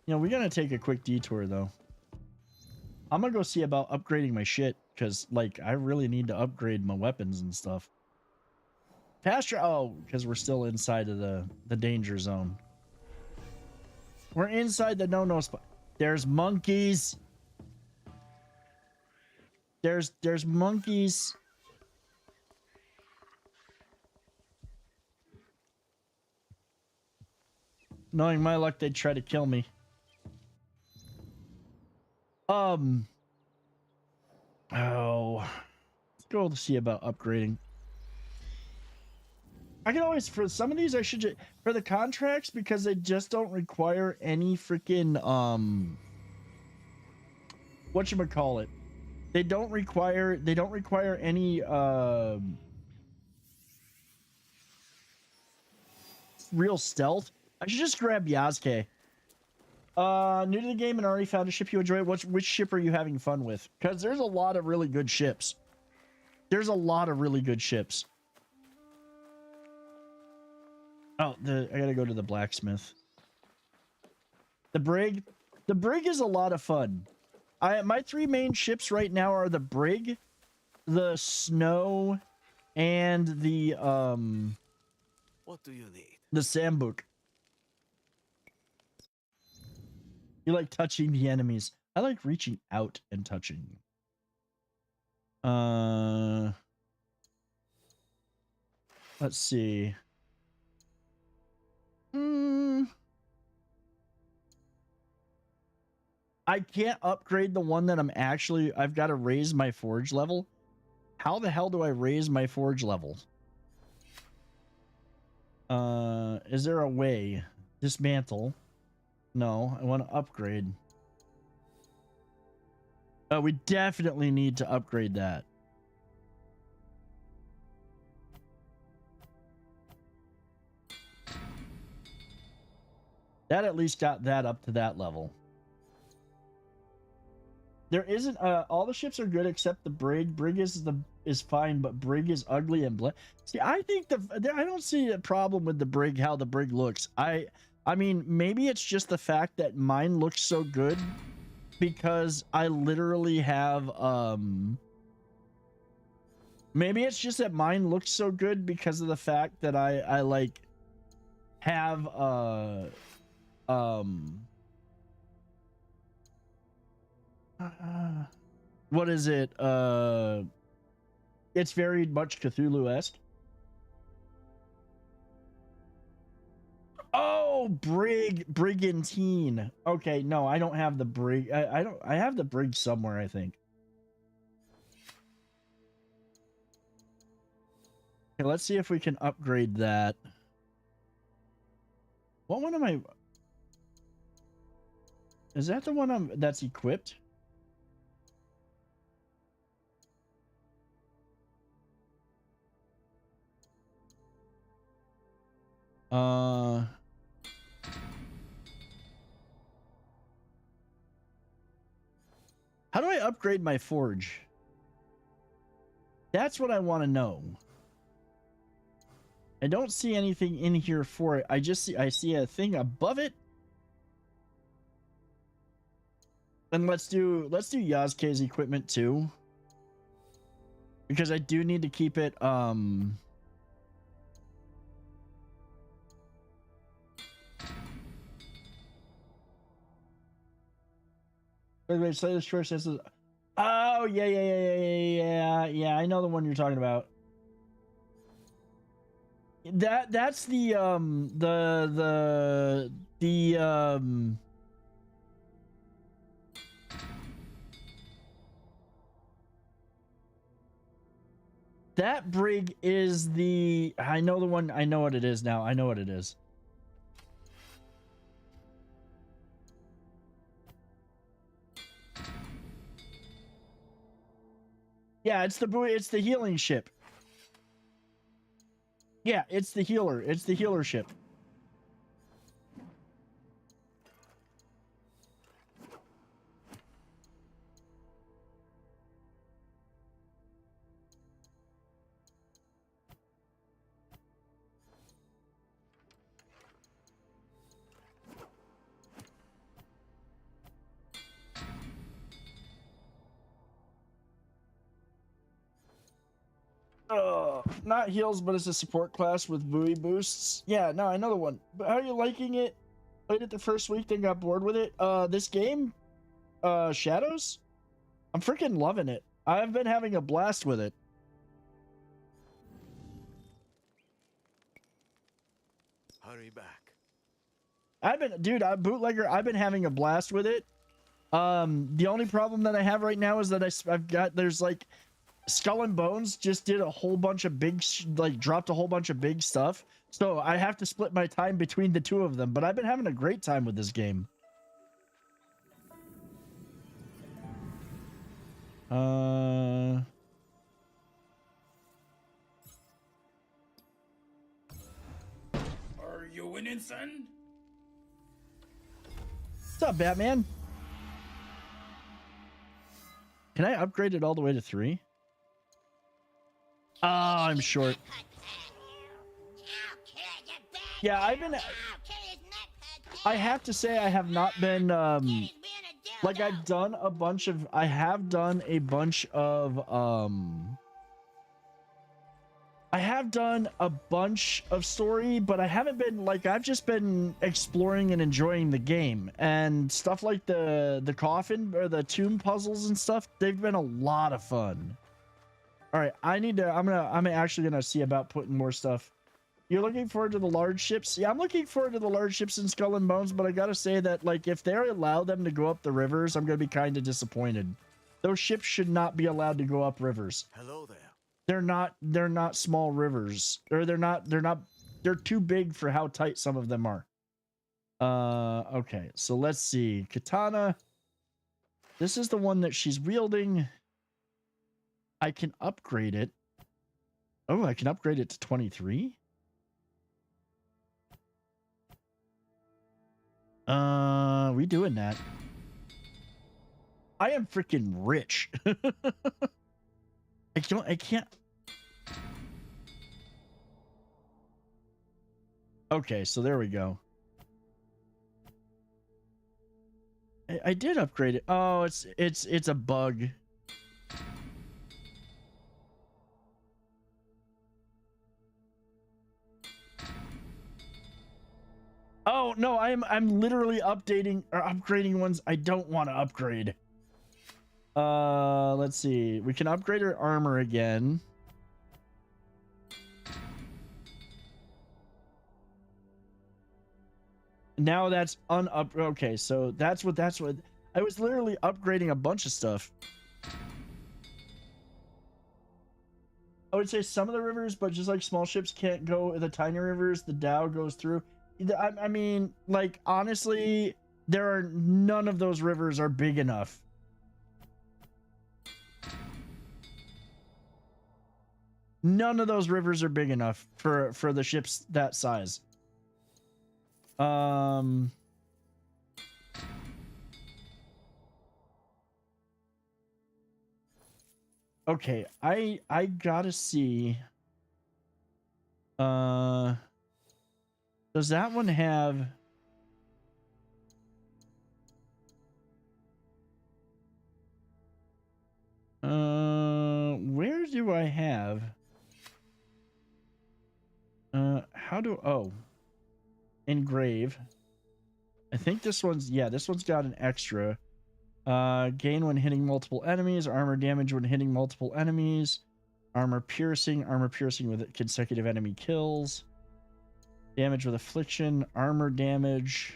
know, we're gonna take a quick detour though. I'm gonna go see about upgrading my shit because, like, I really need to upgrade my weapons and stuff. Pasture. Oh, because we're still inside of the danger zone. We're inside the no spot. There's monkeys. There's monkeys. Knowing my luck, they'd try to kill me. Oh, let's go to see about upgrading. I can always, for some of these, I should for the contracts, because they just don't require any freaking whatchamacallit. They don't require any real stealth. I should just grab Yasuke. New to the game and already found a ship you enjoy. Which ship are you having fun with? Because there's a lot of really good ships. There's a lot of really good ships. Oh, I gotta go to the blacksmith. The brig is a lot of fun. My three main ships right now are the brig, the snow, and the What do you need? Sambuk. You like touching the enemies. I like reaching out and touching. Let's see. I can't upgrade the one that I've got to raise my forge level. How the hell do I raise my forge level? Is there a way? Dismantle. No, I want to upgrade. We definitely need to upgrade that. That at least got that up to that level. There isn't all the ships are good except the brig. Brig is fine, but brig is ugly and see, I think I don't see a problem with the brig, how the brig looks. I mean, maybe it's just the fact that mine looks so good because I literally have maybe it's just that mine looks so good because of the fact that I like have what is it? It's very much Cthulhu-esque. Oh, brigantine. Okay, no, I don't have the brig. I have the brig somewhere, I think. Okay, let's see if we can upgrade that. What one am I? Is that the one that's equipped? How do I upgrade my forge? That's what I want to know. I don't see anything in here for it. I see a thing above it. And let's do Yasuke's equipment too. Because I do need to keep it wait, say this first. Oh, yeah. I know the one you're talking about. That's the that brig is the I know the one. I know what it is now. I know what it is. Yeah, it's the healing ship. Yeah, it's the healer. It's the healer ship. Not heals, but it's a support class with buoy boosts. Yeah, no, another one. But how are you liking it? Played it the first week, then got bored with it. This game, Shadows, I'm freaking loving it. I've been having a blast with it. Hurry back. I'm bootlegger. I've been having a blast with it. The only problem that I have right now is that there's like Skull and Bones just did a whole bunch of dropped a whole bunch of big stuff. So I have to split my time between the two of them, but I've been having a great time with this game. Are you winning, son? What's up, Batman? Can I upgrade it all the way to 3? Oh, I'm short. Yeah, I have to say I have not been like I have done a bunch of I have done a bunch of story, but I haven't been like, I've just been exploring and enjoying the game, and stuff like the coffin or the tomb puzzles and stuff. They've been a lot of fun. All right, I'm actually gonna see about putting more stuff. You're looking forward to the large ships? Yeah, I'm looking forward to the large ships in Skull and Bones, but I gotta say that, like, if they allow them to go up the rivers, I'm gonna be kind of disappointed. Those ships should not be allowed to go up rivers. Hello there. They're not small rivers, or they're too big for how tight some of them are. Okay, so let's see. Katana. This is the one that she's wielding. I can upgrade it. Oh, I can upgrade it to 23. We doing that. I am freaking rich. I can't. Okay, so there we go. I did upgrade it. Oh, it's a bug. Oh no, I'm literally updating or upgrading ones I don't want to upgrade. Let's see. We can upgrade her armor again. Now that's okay, so that's what I was literally upgrading a bunch of stuff. I would say some of the rivers, but just like small ships can't go the tiny rivers, the Dow goes through. I mean, like, honestly, none of those rivers are big enough. None of those rivers are big enough for the ships that size. Okay, I gotta see. Does that one have? Where do I have? How do? Oh, engrave. I think this one's, yeah, this one's got an extra. Gain when hitting multiple enemies, armor damage when hitting multiple enemies, armor piercing with consecutive enemy kills, damage with affliction, armor damage.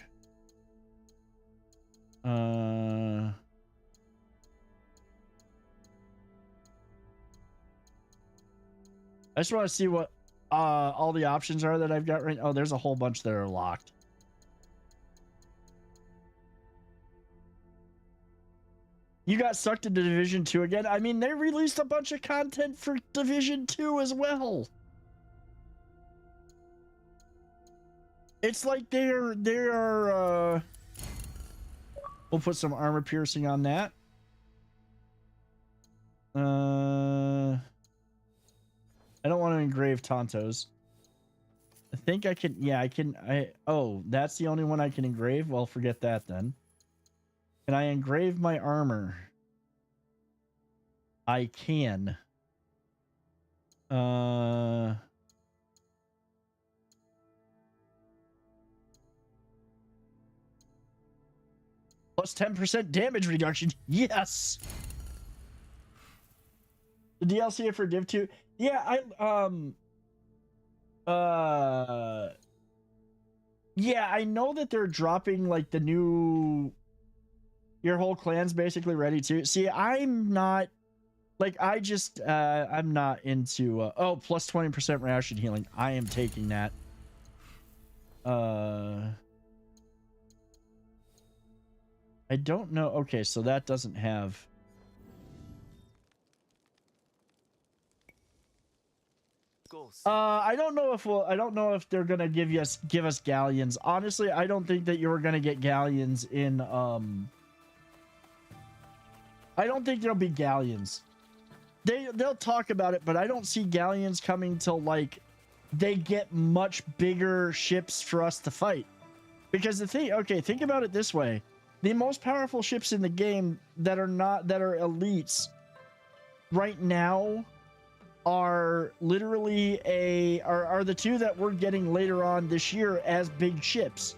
I just want to see what all the options are that I've got right. Oh, there's a whole bunch that are locked. You got sucked into Division 2 again? I mean, they released a bunch of content for Division 2 as well. It's like they are we'll put some armor piercing on that. I don't want to engrave Tontos. I think I can, yeah, oh, that's the only one I can engrave? Well, forget that then. Can I engrave my armor? I can. Plus 10% damage reduction. Yes. The DLC for Div 2. Yeah, yeah, I know that they're dropping like the new, your whole clan's basically ready to see. I'm not like, I'm not into oh, plus 20% ration healing. I am taking that. I don't know. Okay, so that doesn't have. I don't know if they're gonna give us galleons. Honestly, I don't think that you're gonna get galleons in I don't think there'll be galleons. They'll talk about it, but I don't see galleons coming till like they get much bigger ships for us to fight. Because the thing, okay, think about it this way. The most powerful ships in the game that are elites right now are literally are the two that we're getting later on this year as big ships.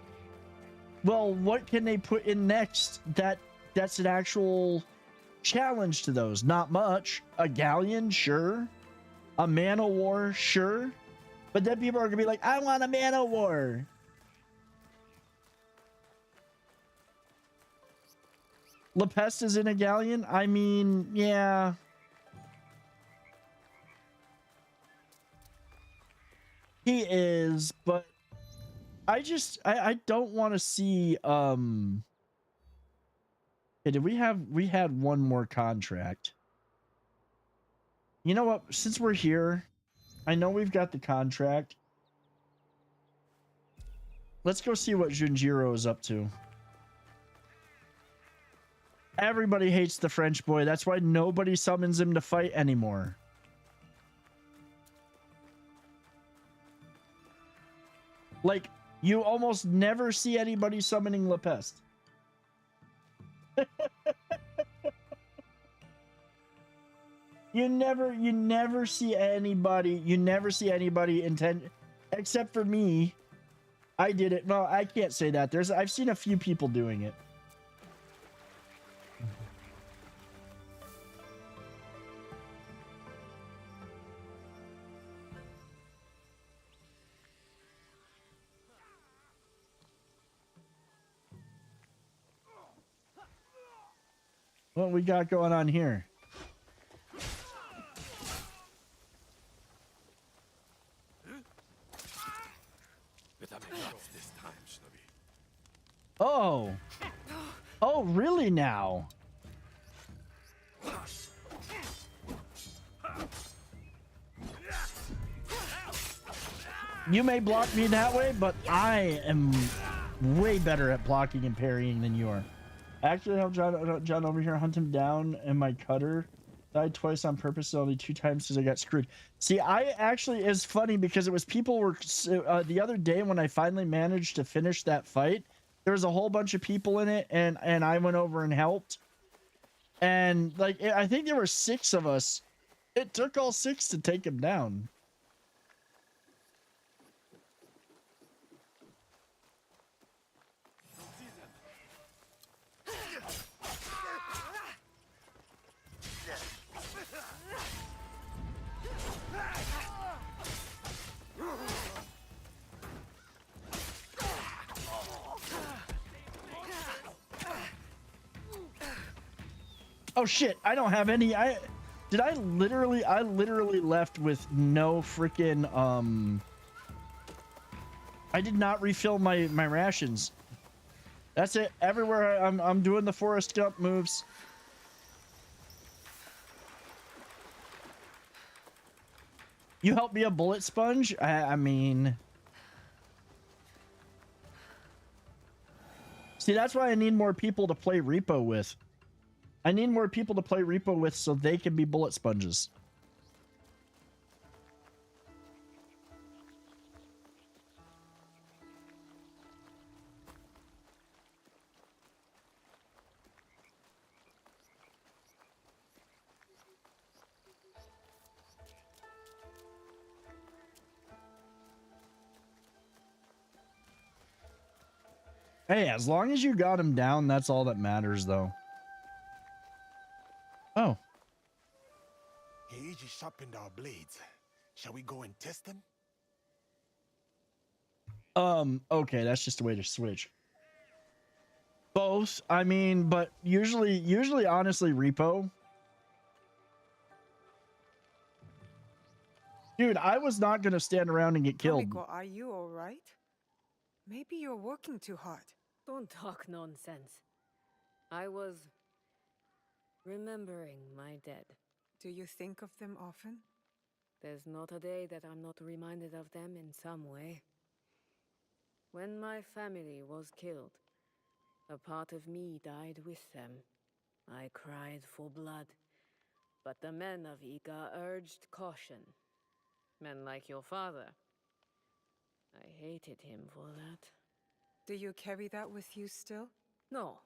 Well, what can they put in next that's an actual challenge to those? Not much. A galleon, sure. A man of war, sure. But then people are gonna be like, I want a man of war. Lepest is in a galleon? I mean, yeah. He is, but I don't want to see okay, we had one more contract. You know what? Since we're here, I know we've got the contract. Let's go see what Junjiro is up to. Everybody hates the French boy. That's why nobody summons him to fight anymore. Like, you almost never see anybody summoning Lepest. You never see anybody intend, except for me. I did it. No, I can't say that. I've seen a few people doing it. What we got going on here? Oh. Oh, really now? You may block me that way, but I am way better at blocking and parrying than you are. Actually, help John over here hunt him down, and my cutter died twice on purpose, only 2 times because I got screwed. See, I actually, it's funny because it was people were the other day when I finally managed to finish that fight. There was a whole bunch of people in it, and I went over and helped. And like, I think there were 6 of us. It took all 6 to take him down. Oh shit, I don't have any. I literally left with no freaking I did not refill my rations. That's it. Everywhere I'm doing the Forrest Gump moves. You help me a bullet sponge? I mean, see, that's why I need more people to play repo with. I need more people to play repo with so they can be bullet sponges. Hey, as long as you got him down, that's all that matters, though. Oh. He just sharpened our blades. Shall we go and test them? Okay, that's just a way to switch. Both, I mean, but usually, honestly, repo. Dude, I was not gonna stand around and get killed. Kamiko, are you all right? Maybe you're working too hard. Don't talk nonsense. I was remembering my dead. Do you think of them often? There's not a day that I'm not reminded of them in some way. When my family was killed, a part of me died with them. I cried for blood, but the men of Iga urged caution. Men like your father. I hated him for that. Do you carry that with you still? No,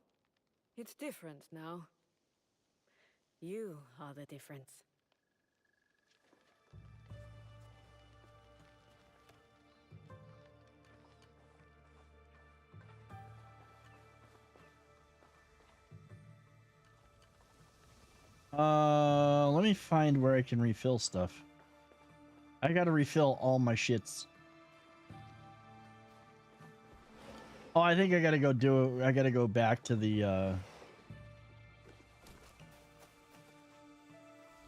it's different now. You are the difference. Let me find where I can refill stuff. I gotta refill all my shits. Oh, I think I gotta go do it. I gotta go back to the,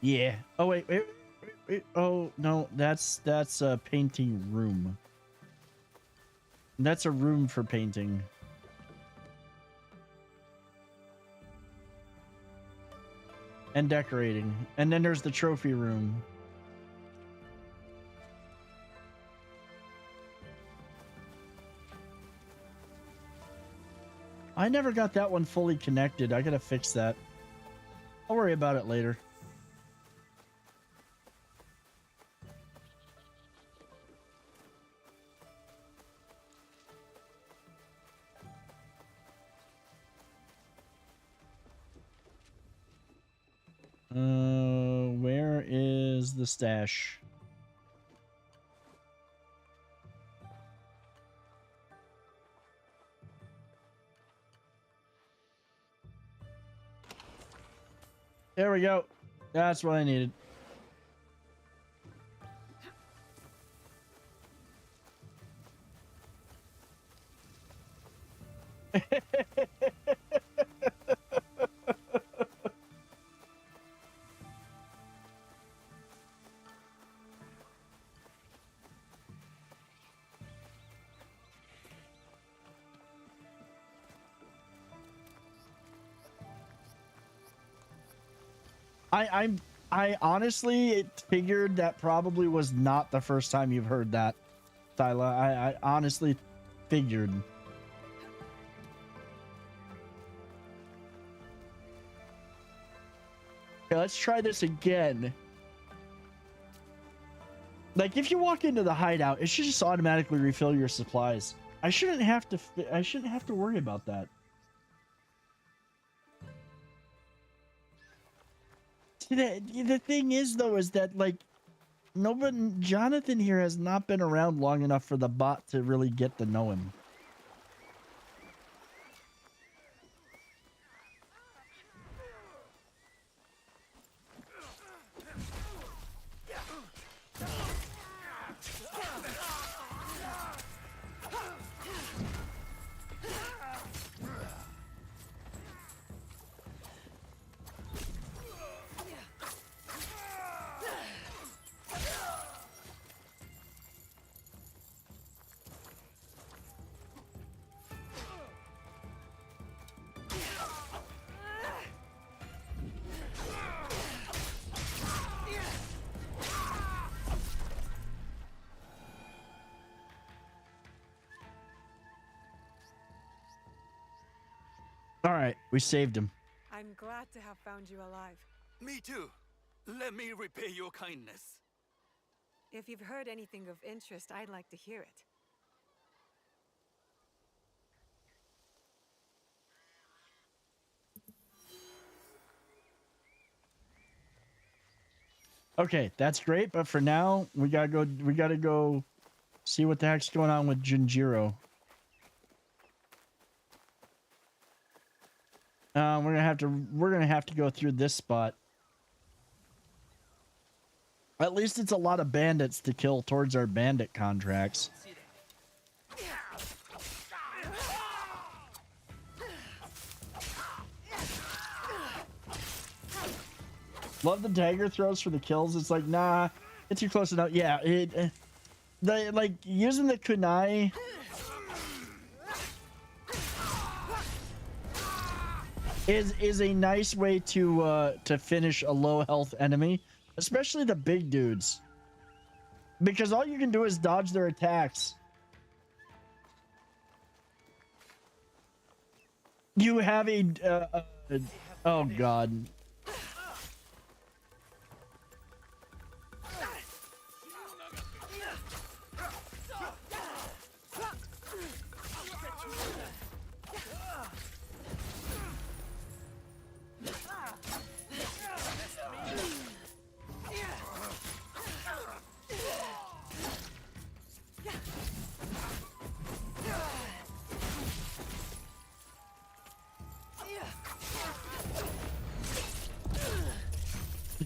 yeah. Oh, wait. Oh, no. That's a painting room. That's a room for painting. And decorating. And then there's the trophy room. I never got that one fully connected. I gotta fix that. I'll worry about it later. Where is the stash? There we go. That's what I needed. I honestly figured that probably was not the first time you've heard that, Tyler. I honestly figured. Okay, let's try this again. Like, if you walk into the hideout, it should just automatically refill your supplies. I shouldn't have to worry about that. See, the thing is, though, is that, like, Jonathan here has not been around long enough for the bot to really get to know him. All right, we saved him. I'm glad to have found you alive. Me too. Let me repay your kindness. If you've heard anything of interest, I'd like to hear it. Okay, that's great, but for now, we gotta go see what the heck's going on with Jinjiro. We're gonna have to go through this spot. At least it's a lot of bandits to kill towards our bandit contracts. Love the dagger throws for the kills. It's like, nah, it's too close enough. Yeah, like using the kunai. Is a nice way to finish a low health enemy, especially the big dudes, because all you can do is dodge their attacks. You have oh god.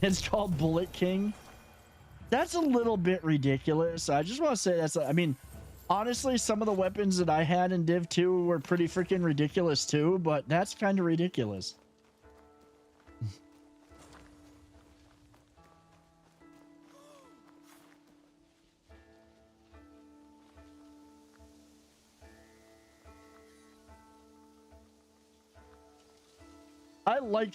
It's called Bullet King. That's a little bit ridiculous. I just want to say I mean, honestly, some of the weapons that I had in Div 2 were pretty freaking ridiculous too, but that's kind of ridiculous.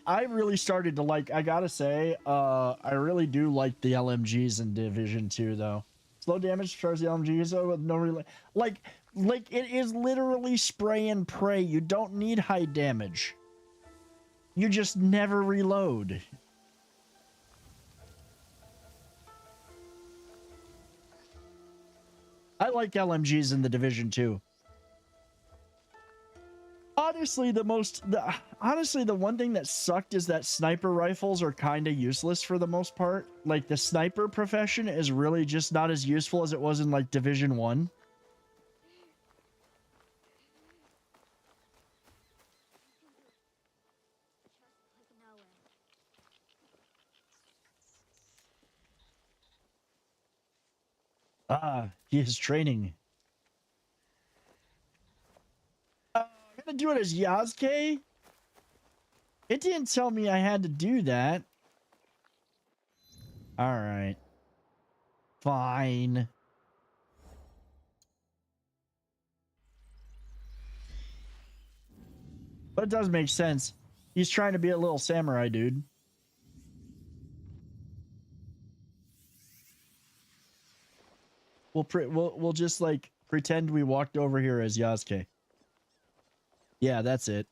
I really started to like, I gotta say, I really do like the LMGs in Division 2 though. Slow damage charge the LMGs with no like it is literally spray and pray. You don't need high damage. You just never reload. I like LMGs in the Division 2. Honestly, the one thing that sucked is that sniper rifles are kind of useless for the most part. Like, the sniper profession is really just not as useful as it was in, like, Division 1. Ah, he is training. I'm gonna do it as Yasuke? It didn't tell me I had to do that. Alright. Fine. But it does make sense. He's trying to be a little samurai dude. We'll just like pretend we walked over here as Yasuke. Yeah, that's it.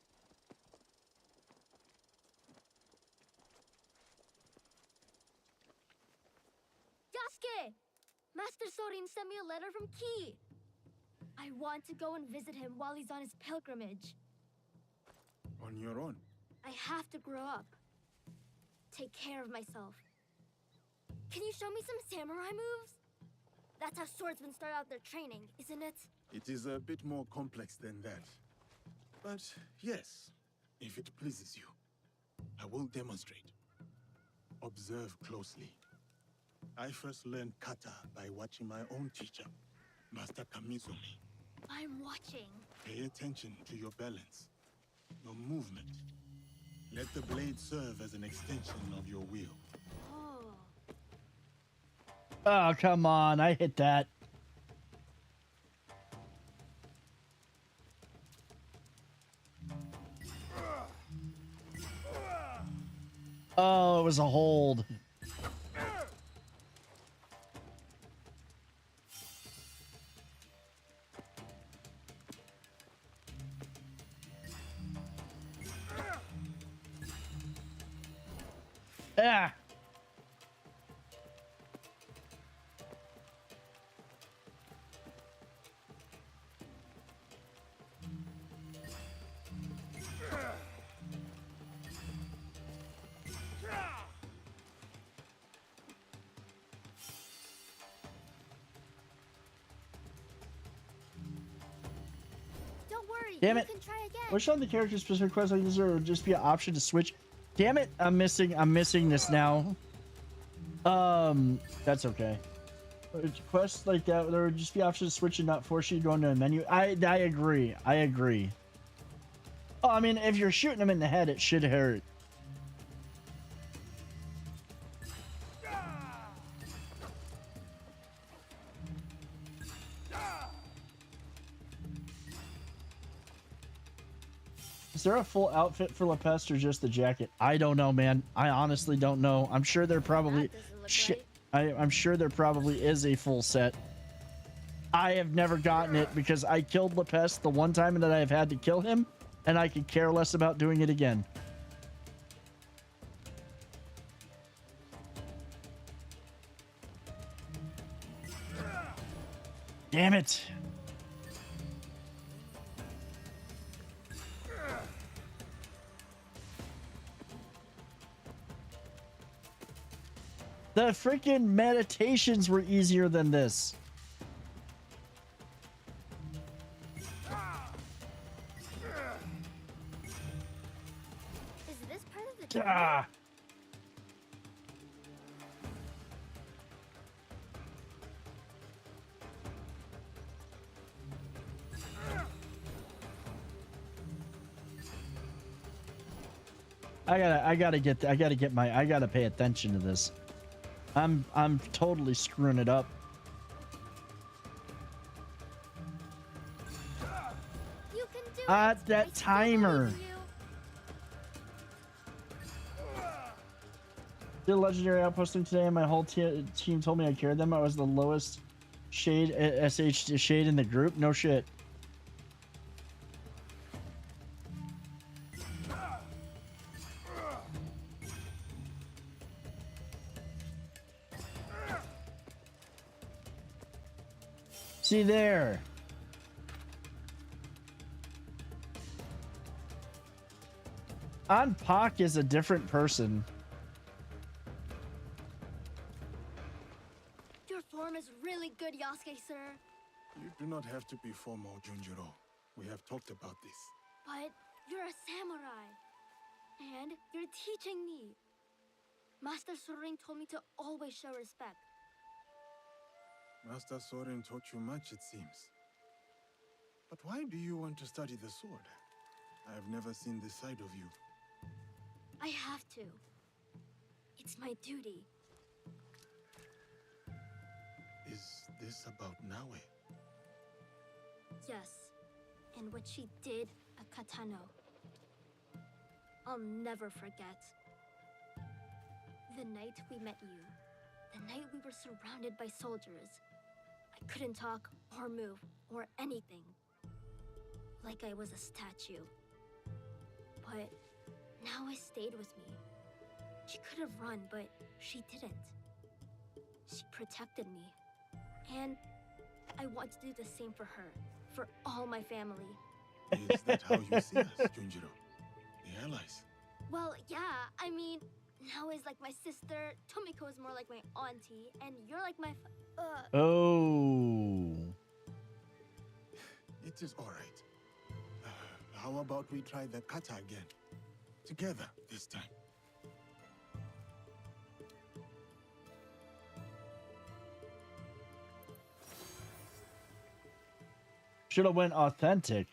Yasuke! Master Sorin sent me a letter from Ki. I want to go and visit him while he's on his pilgrimage. On your own? I have to grow up. Take care of myself. Can you show me some samurai moves? That's how swordsmen start out their training, isn't it? It is a bit more complex than that. But yes, if it pleases you, I will demonstrate. Observe closely. I first learned kata by watching my own teacher, Master Kamizumi. I'm watching. Pay attention to your balance, your movement. Let the blade serve as an extension of your wheel. Oh. Oh, come on. I hit that. Oh, it was a hold. Ah. Don't worry, Damn you it. can try again. Which on the character specific quest like this, or would just be an option to switch? Damn it, I'm missing this now. That's okay. Quests like that, there would just be options to switch and not force you to go into a menu. I agree. I agree. Oh, I mean, if you're shooting them in the head, it should hurt. Is there a full outfit for Lepest or just the jacket? I don't know, man. I honestly don't know. I'm sure there probably... I'm sure there probably is a full set. I have never gotten it because I killed Lepest the one time that I have had to kill him, and I could care less about doing it again. Damn it. The freaking meditations were easier than this. Is this part of the Ah. I gotta pay attention to this. I'm totally screwing it up. You can do Ah, it. that I still timer. believe in you. Did a legendary outposting today, and my whole team told me I carried them. I was the lowest shade SH shade in the group. No shit. See there. Anpak is a different person. Your form is really good, Yasuke, sir. You do not have to be formal, Junjiro. We have talked about this. But you're a samurai. And you're teaching me. Master Sorin told me to always show respect. Master Soren taught you much, it seems. But why do you want to study the sword? I have never seen this side of you. I have to. It's my duty. Is this about Naue? Yes. And what she did at Katano. I'll never forget. The night we met you. The night we were surrounded by soldiers. I couldn't talk or move or anything. Like I was a statue. But Naue stayed with me. She could have run, but she didn't. She protected me. And I want to do the same for her. For all my family. Is that how you see us, Junjiro? The allies? Well, yeah, I mean, Naue is like my sister, Tomiko is more like my auntie, and you're like my Oh. It is all right. How about we try the kata again? Together this time. Should have went authentic.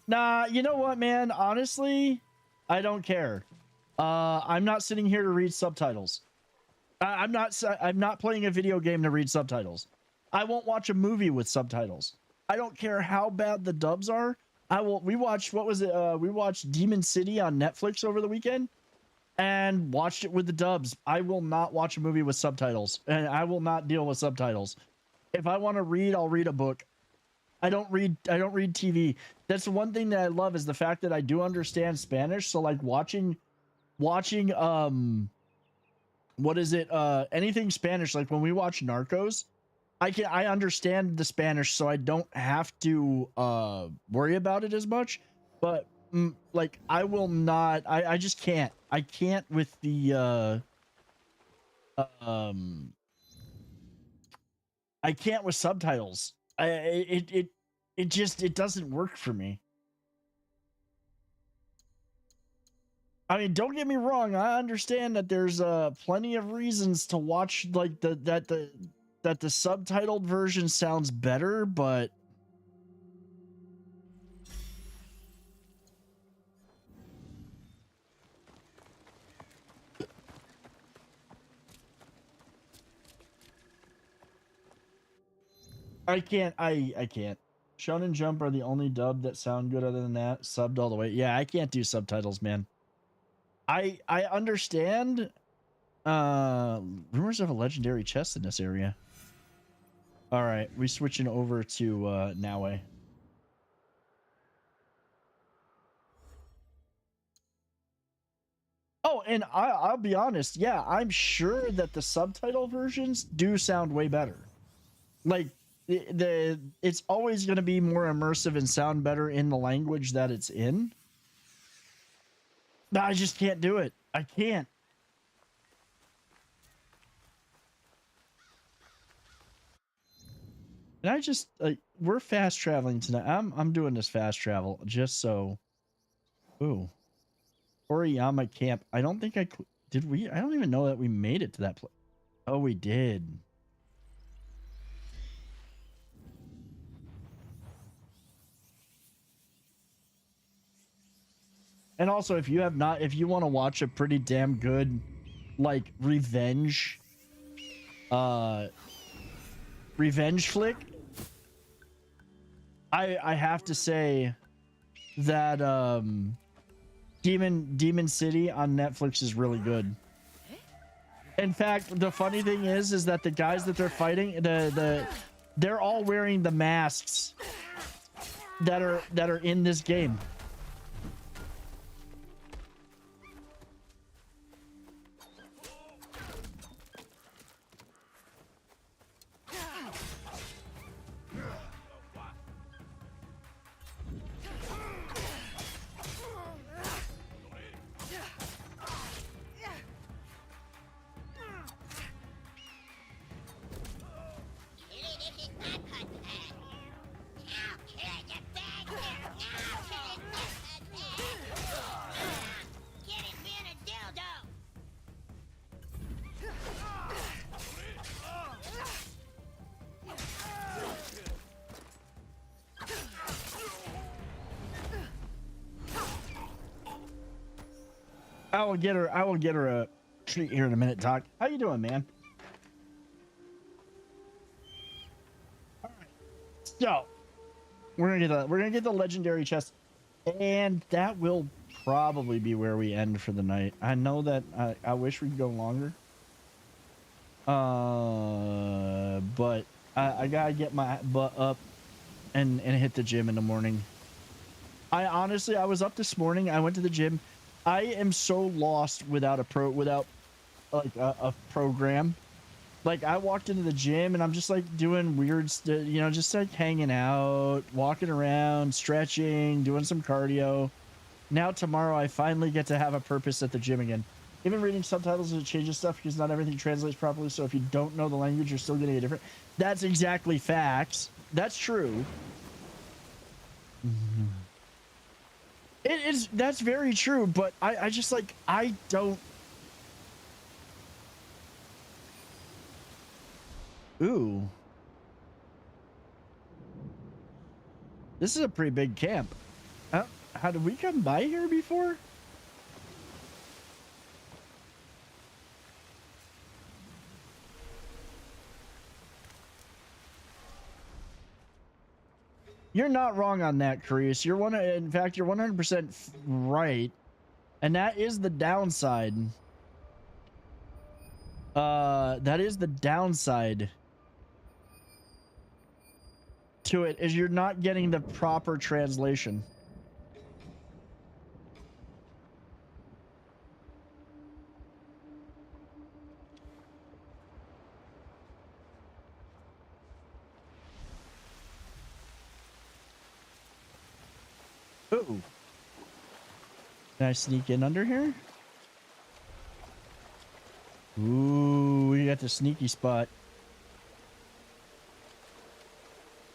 Nah, you know what, man? Honestly, I don't care. I'm not sitting here to read subtitles. I'm not playing a video game to read subtitles. I won't watch a movie with subtitles. I don't care how bad the dubs are. We watched, what was it? We watched Demon City on Netflix over the weekend and watched it with the dubs. I will not watch a movie with subtitles, and I will not deal with subtitles. If I want to read, I'll read a book. I don't read TV. That's the one thing that I love, is the fact that I do understand Spanish. So like watching what is it? Anything Spanish, like when we watch Narcos, I understand the Spanish, so I don't have to worry about it as much. But like I will not, I just can't. I can't with the I can't with subtitles. It doesn't work for me. I mean, don't get me wrong. I understand that there's plenty of reasons to watch like that the subtitled version sounds better, but I can't. I can't. Shonen Jump are the only dub that sound good. Other than that, subbed all the way. Yeah, I can't do subtitles, man. I understand rumors of a legendary chest in this area. All right, we switching over to Naue. Oh, and I'll be honest. Yeah, I'm sure that the subtitle versions do sound way better. Like it's always going to be more immersive and sound better in the language that it's in. But I just can't do it. I can't. And I just we're fast traveling tonight. I'm doing this fast travel just so. Ooh, Oriyama Camp. I don't think did. We. I don't even know that we made it to that place. Oh, we did. And also, if you have not, if you want to watch a pretty damn good, like, revenge flick, I have to say that Demon City on Netflix is really good. In fact, the funny thing is that the guys that they're fighting, they're all wearing the masks that are in this game. I will get her a treat here in a minute, Doc. How you doing, man? All right. So, we're gonna get the legendary chest, and that will probably be where we end for the night. I know that I wish we could go longer. But I gotta get my butt up and hit the gym in the morning. I was up this morning. I went to the gym. I am so lost without a program. Like, I walked into the gym and I'm just like doing weird stuff, you know, just like hanging out, walking around, stretching, doing some cardio. Now tomorrow I finally get to have a purpose at the gym again. Even reading subtitles, it changes stuff because not everything translates properly. So if you don't know the language, you're still getting a different. That's exactly facts. That's true. Mm-hmm. That's very true, but I just like, I don't. Ooh. This is a pretty big camp. How did we come by here before? You're not wrong on that, Carice. In fact, you're 100% right. And that is the downside. That is the downside to it, is you're not getting the proper translation. Ooh. Can I sneak in under here? Ooh, we got the sneaky spot.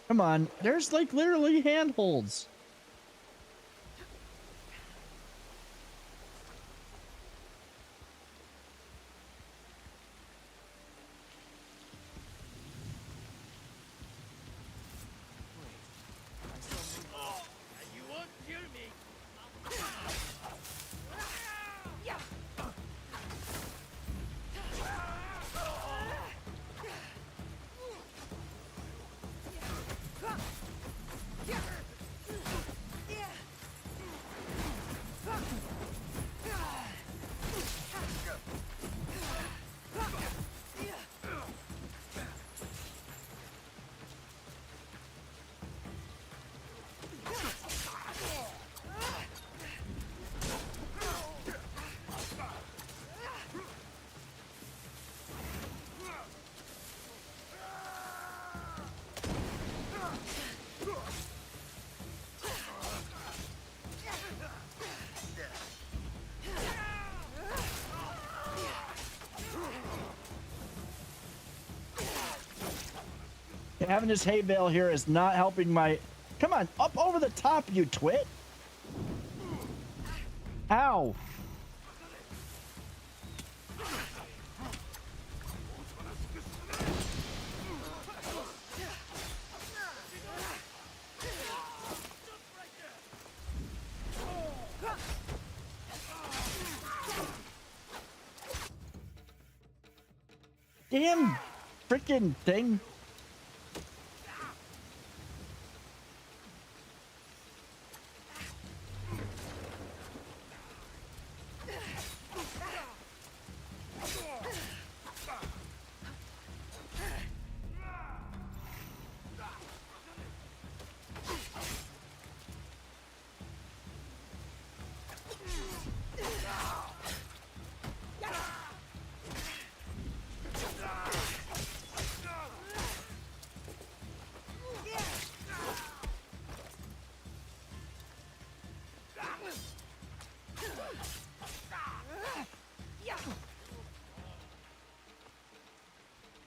Come on, there's like literally handholds. Having this hay bale here is not helping my... Come on, up over the top, you twit. Ow. damn freaking thing.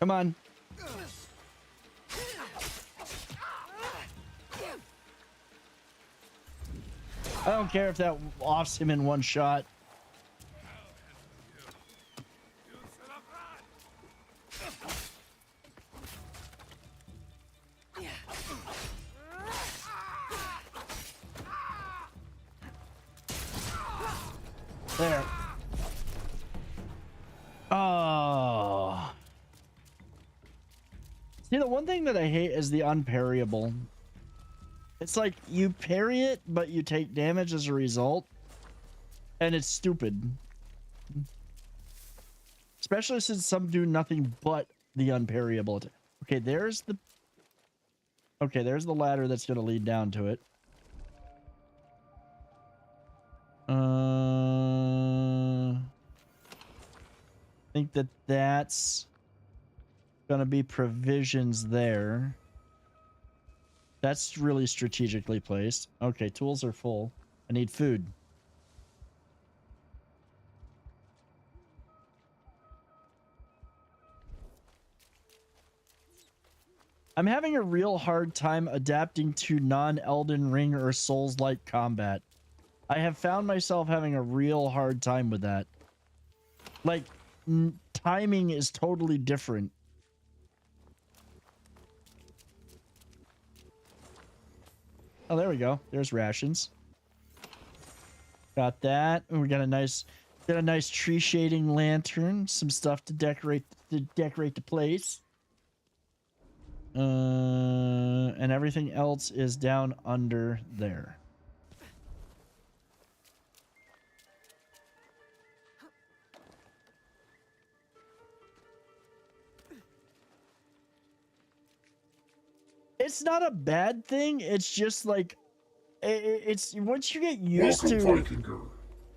Come on. I don't care if that offs him in one shot. There. Oh. See, the one thing that I hate is the unparryable. It's like you parry it, but you take damage as a result. And it's stupid. Especially since some do nothing but the unparryable. Okay, there's the... Okay, there's the ladder that's going to lead down to it. I think that that's going to be provisions there. That's really strategically placed. Okay, tools are full. I need food. I'm having a real hard time adapting to non-Elden Ring or Souls-like combat. I have found myself having a real hard time with that. Like, timing is totally different. Oh, there we go. There's rations. Got that. And we got a nice tree shading lantern. Some stuff to decorate the place. And everything else is down under there. It's not a bad thing. It's just like it's once you get used to.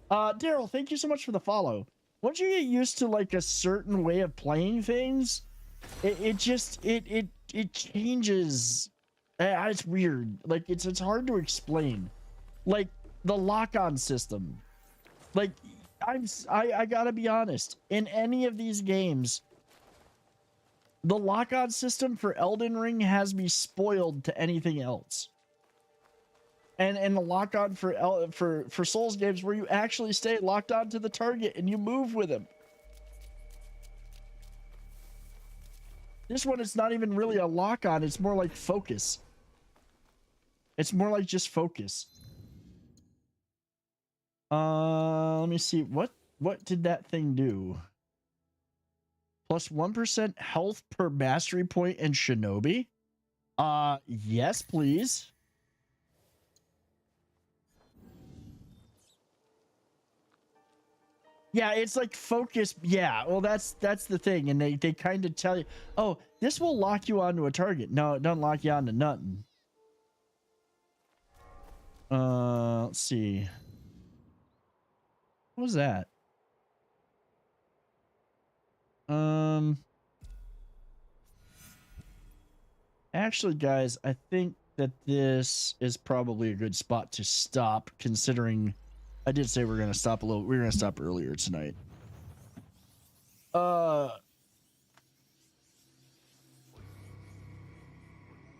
Daryl, thank you so much for the follow. Once you get used to like a certain way of playing things, it changes. It's weird. Like it's hard to explain. Like the lock-on system. Like I gotta be honest. In any of these games, the lock-on system for Elden Ring has me spoiled to anything else. And the lock-on for Souls games where you actually stay locked on to the target and you move with him. This one, it's not even really a lock-on. It's more like focus. It's more like just focus. Let me see. What did that thing do? Plus 1% health per mastery point in Shinobi? Yes, please. Yeah, it's like focus. Yeah, well, that's the thing. And they kind of tell you, oh, this will lock you onto a target. No, it doesn't lock you onto nothing. Let's see. What was that? Actually, guys, I think that this is probably a good spot to stop, considering I did say we're gonna stop we're gonna stop earlier tonight.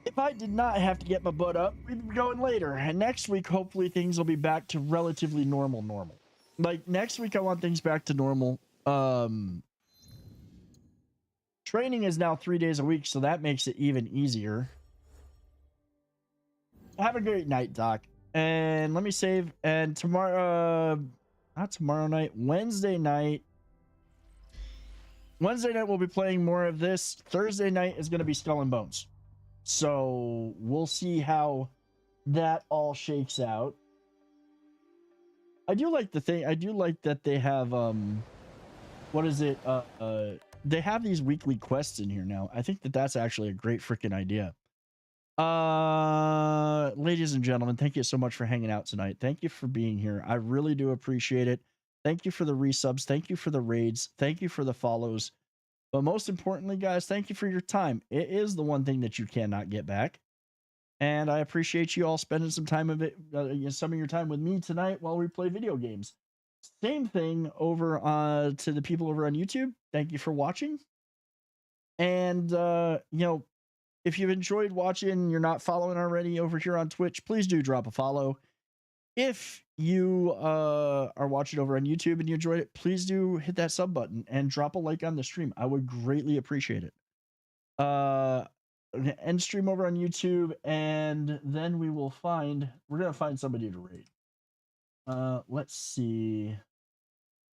If I did not have to get my butt up, we'd be going later. And next week, hopefully things will be back to relatively normal. Like next week, I want things back to normal. Training is now 3 days a week, so that makes it even easier. Have a great night, Doc. And let me save. And tomorrow, not tomorrow night, Wednesday night. Wednesday night we'll be playing more of this. Thursday night is going to be Skull and Bones. So we'll see how that all shakes out. I do like that they have what is it? They have these weekly quests in here now. I think that's actually a great freaking idea. Ladies and gentlemen, thank you so much for hanging out tonight. Thank you for being here. I really do appreciate it. Thank you for the resubs. Thank you for the raids. Thank you for the follows. But most importantly, guys, thank you for your time. It is the one thing that you cannot get back. And I appreciate you all spending some time of it, some of your time with me tonight while we play video games. Same thing over to the people over on YouTube. Thank you for watching. And if you've enjoyed watching and you're not following already over here on Twitch, please do drop a follow. If you are watching over on YouTube and you enjoyed it, please do hit that sub button and drop a like on the stream. I would greatly appreciate it. End stream over on YouTube, and then we're gonna find somebody to rate. Let's see.